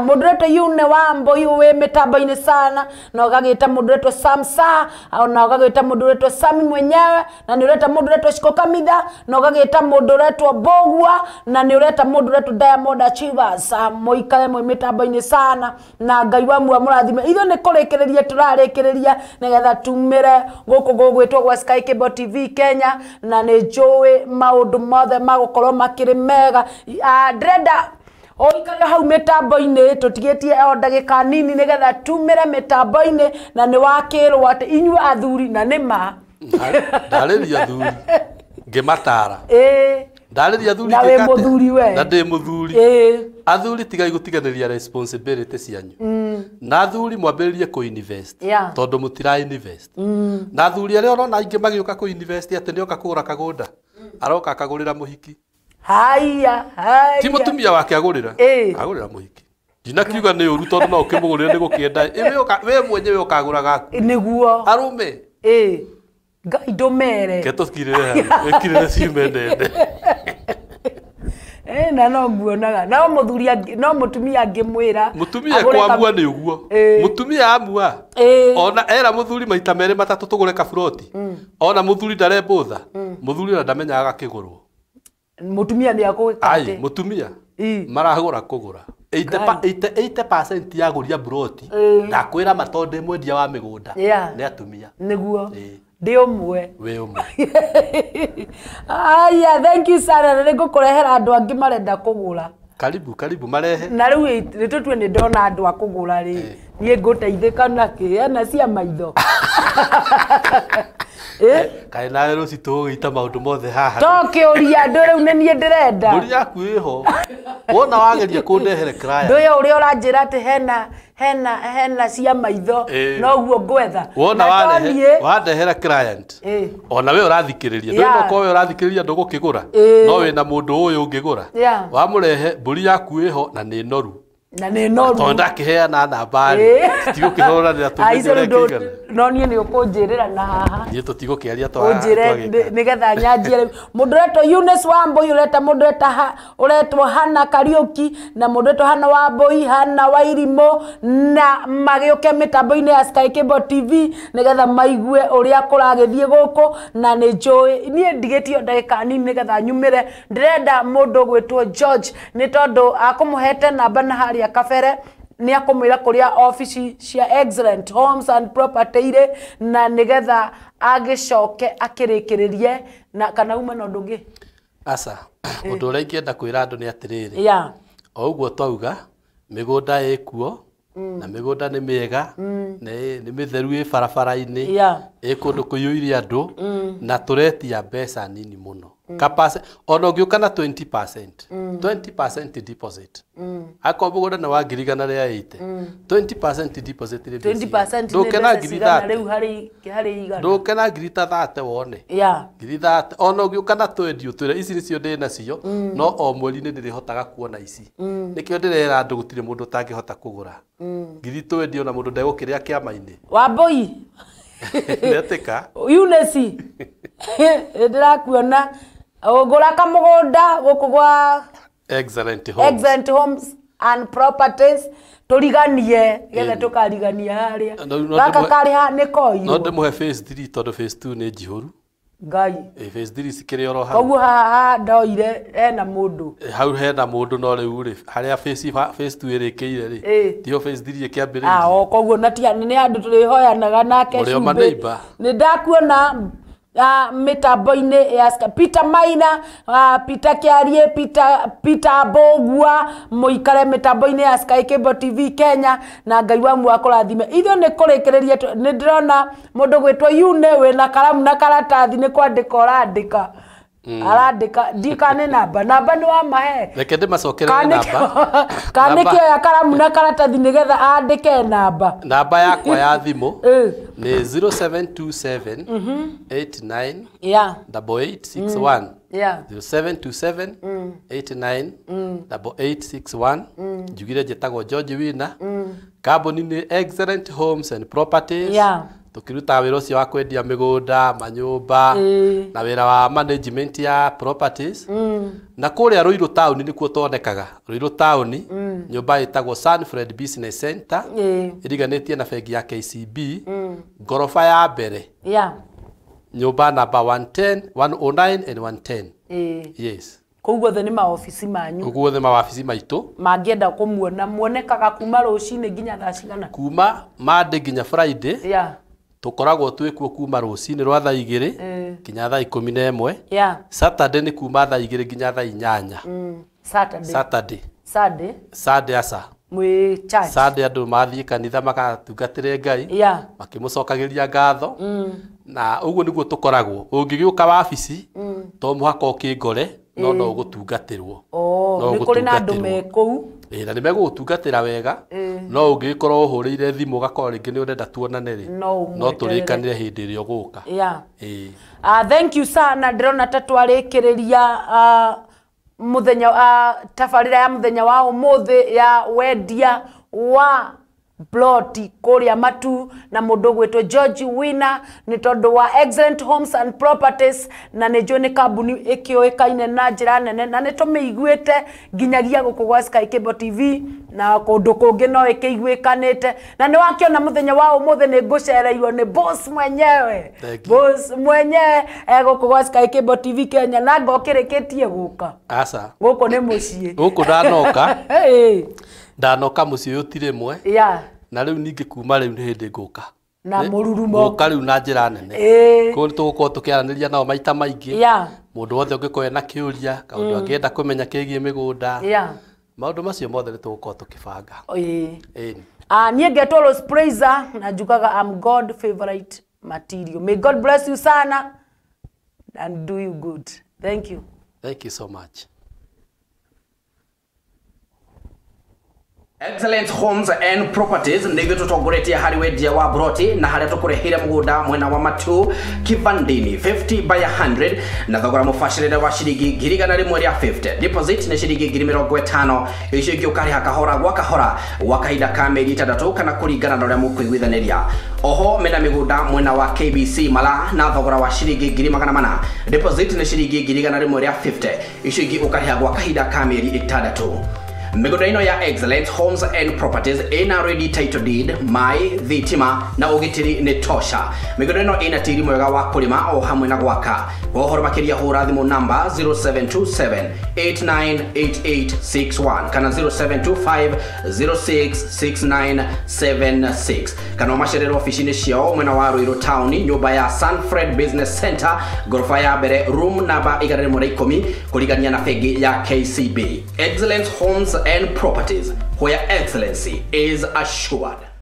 D: mundureto yune wambo yuwe mitambo-ini sana na ugagita mundureto Samsa na ugagita mundureto Sami mwenyewe na niureta mundureto Shiko Kamitha na ugagita mundureto Bogwa na niureta mundureto Diamond Achievers moikare mwe mitambo-ini sana na Ngai wa murathime itho ni kurekereria turarikereria nigetha tumire guku gugwitwo gwa Sky Cable TV Kenya na ni joe maundu mothe magukorwo makiri mega ndrenda oikare hau mitambo-ini tutigetie o ndagika nini nigetha tumire mitambo-ini na ni wakirwo ati inyue athuri na nima
E: ndariria athuri ngimatara ndariria athuri
D: na we muthuri we
E: na ndi muthuri athuri tigai gutiganiria responsibility cianyu na athuri mwambiririe ku invest tondu mutira invest na athuri aria orona ingi magiuka ku invest ati ni oka kugura kagunda aroka akagurira muhiki
D: haya
E: ti mutumia wake agurira agurira muhiki ndinakiuga ni uru tondu no ukimugurira ni gukienda we mwenyewe ukagura gaku
D: niguo
E: arume
D: Ngai ndumere
E: ketukirire ekirire ciumendende
D: na no nguonaga no muthuri no mutumia angimwira
E: mutumia kwamua ni uguo mutumia amua ona era muthuri maita mere matatu tugure kaburoti ona muthuri ndarebutha muthuri na ndamenyaga gakigurwo
D: mutumia ni akugikate
E: ai mutumia maragura kugura 80% ya guria buroti ndakwira matonde mwendia wa migunda ni atumia
D: niguo ndi umwe
E: we umwe
D: aya thank you sana na ngukurehera andu angi marenda kugura
E: karibu marehe
D: na riu ritutwe ni ndona andu akugura ri nie nguteithika naki ana cia maitho
E: kai na ro citugita maundu mothe haha
D: tokiuria andu riu ni nie ndirenda
E: mburi yaku iho wona wageria kundehere client
D: nduyo uria uranjira ati hena cia maitho no guo ngwetha
E: wona wandehera client ona we urathikiriria ndu no ko we urathikiriria ndugukigura no we na mundu uyu ungigura wamurehe mburi yaku iho na ni noru
D: na ni noru
E: tonda kiheana namba tigo kihora rira tumire
D: no nie ni ukunjirira na haha
E: ni tutigo kiaria
D: nigetha nyanjie mundureto Eunice Wambui ureta mundureto uretwo Hana Kariuki na mundureto Hana Wambui Hana Wairimo na magiuke mitambo-ini ya Sky Cable TV nigetha maigue uria kuragithie guku na ni joy nie ndigitio ndagika nini nigetha nyumire ndirenda mundu gwitwo George ni tondu akumuhete namba na haria kabere ni akumwira kuria office cia Excellent Homes and Property ire na nigetha agicoke akirikiririe na kana uma no ndungi
E: asa undu uria ingienda kwira andu ni atiriri o uguo twauga migunda ikuo na migunda nĩ mĩega nĩ mĩtheru ĩ barabara-inĩ ĩ kũndũ kũiyũire andũ na tũretia mbeca nini mũno ona ũngĩũka na 20% 20% deposit akorwo mũgũnda nĩ wa ngiri igana rĩa 80 20% deposit ndũkena ngiri 30 ndũkena ngiri ta 30 wone ngiri 30 ona ũngĩũka na twendio twĩre ici nĩcio ndĩ nacio no o mweri-inĩ ndĩrĩhotaga kuona ici nĩkĩo ndĩrera andũ gũtirĩ mũndũ ũtangĩhota kũgũra ngiri twendio na mũndũ ndegũkĩrĩa kĩama-inĩ Wambũi netĩka
D: Eunice ndĩrakuona ũgũra kamũgũnda gũkũ gwa Excellent Homes and Properties tũriganie getha tũkarigania harĩa gaka karĩ ha nĩ koirwo
E: no ndĩmũhe phase 3 tondũ phase 2 nĩ njihũru
D: Ngai
E: phase 3 cikĩrĩ oro hau
D: koguo haha ndoire hena mũndũ
E: hau hena mũndũ no rĩu rĩ harĩa phase 2 ĩrĩkĩire rĩ tiho phase 3 ĩkĩambĩrĩirie
D: koguo na tia nĩ andũ tũrĩhoyanaga nake
E: Cumbĩ
D: nĩ ndakuona mitambo-inĩ ya Peter Maina Peter Kĩarie Peter Mbũgua mũikare mitambo-inĩ ya Sky Cable TV Kenya na Ngai wa mu akũrathime ithuĩ nĩ kũrĩkĩrĩria nĩ ndĩrona mũndũ gwĩtwo Yune wĩna karamu na karatathi nĩ kwandĩka ũrandĩka arandĩka ndikane namba nĩ wa mahe
E: reke ndĩmacokerere namba
D: kanĩke ya karamu na karatathi nĩgetha andĩke
E: namba yakwa ya thimũ nĩ 0727 89 8861 0727 89 8861 njugire njĩtagwo George Wina kambuni nĩ Excellent Homes and Properties tukiruta wĩra ũcio wa kwendia mĩgũnda manyũmba na wĩra wa management ya properties na kũrĩa Ruiru town nĩkuo tuonekaga Ruiru town nyũmba ĩtagwo Sunfred Business Center ĩriganĩtie na bengi ya KCB ngorofa ya mbere nyũmba namba 110 109 and 110 yes
D: koguo the nĩ maofici manyu
E: koguo the maofici maitũ
D: mangĩenda kũmuona muonekaga kuma rũcinĩ nginya thaa cigana
E: kuma Monday nginya Friday tukoragwo twĩkuo kuma rũcinĩ rwa thaa 2 nginya thaa 11 Saturday nĩ kuma thaa 2 nginya thaa 8 Saturday asa
D: mwe church
E: Saturday andũ mathiĩ kanitha makatungatĩre Ngai makĩmũcokagĩria ngatho na ũguo nĩguo tũkoragwo ũngĩgĩũka wabici to mũhaka ũkĩngore no ũgũtungatĩrwo
D: nĩ kũrĩ na andũ me kũu
E: na nĩ megũgũtungatĩra wega no ũngĩkorwo ũhũrĩire thimũ ũgakorwo rĩngĩ nĩ ũrenda tuonane rĩ no tũrĩkanĩre hĩndĩ ĩrĩa ũgũka
D: thank you sana ndĩrona ta twarĩkĩrĩria muthenya tabarĩra ya muthenya wa ũmũthĩ ya wendia wa ploti kũrĩa Matu na mũndũ gwĩtwo George Wina nĩ tondũ wa Excellent Homes and Properties na nĩ njũĩ nĩ kambuni ĩkĩũĩkaine na njĩra nene na nĩ tũmĩiguĩte nginyagia gũkũ gwa Sky Cable TV na kũndũ kũngĩ no ĩkĩiguĩkanĩte na nĩ wakĩona mũthenya wa ũmũthĩ nĩ ngũcereirwo nĩ boss mwenyewe gũkũ gwa Sky Cable TV Kenya na ngokĩrĩkĩtie gũka gũkũ nĩ mũciĩ
E: gũkũ ndanoka mũciĩ ũtirĩ mwe na rĩu ningĩ kuma rĩu nĩ hĩndĩ ngũka
D: na mũrurumo
E: ngũka rĩu na njĩra nene kũu tũgũkorwo tũkĩaranĩria nao maita maingĩ mũndũ wothe ũngĩkorwo na kĩũria kaũndũ angĩenda kũmenya kĩgiĩ mĩgũnda maũndũ macio mothe nĩ tũgũkorwo tũkĩbanga
D: niĩ ngetwo Rose Praiser na njugaga I'm God favorite material. May God bless you sana and do you good. Thank you
E: so much.
A: Excellent Homes and Properties nĩguo tũtongoretie harĩ wendia wa broti na harĩa tũkũrehire mũgũnda mwena wa Matu Kivandini 50 by 100 na thogora mũbacĩrĩre wa ciringi 150 deposit nĩ ciringi 50 icio ingĩ ũkarĩha kahora gwa kahora gwa kahinda ka mĩeri 6 kana kũringana na ũrĩa mũkũiguithanĩria. Oho mena mĩgũnda mwena wa KBC Mala na thogora wa ciringi 400 deposit nĩ ciringi 150 icio ingĩ ũkarĩha gwa kahinda ka mĩeri 6. Mĩgũnda ĩno ya Excellent Homes and Properties ĩna ready title deed, maĩ, thitima na ũgitĩri nĩ tosha. Mĩgũnda ĩno ĩna tĩri mwega wa kũrĩma o hamwe na gwaka. Kwa ũhoro makĩria hũra thimũ namba 0727898861 kana 0725066976 kana macerere ofici-inĩ ciao mwena wa Ruiru Town nyũmba ya Sunfred Business Center gorofa ya mbere room namba 110 kũringania na bengi ya KCB. Excellent Homes and Properties, where excellency is assured.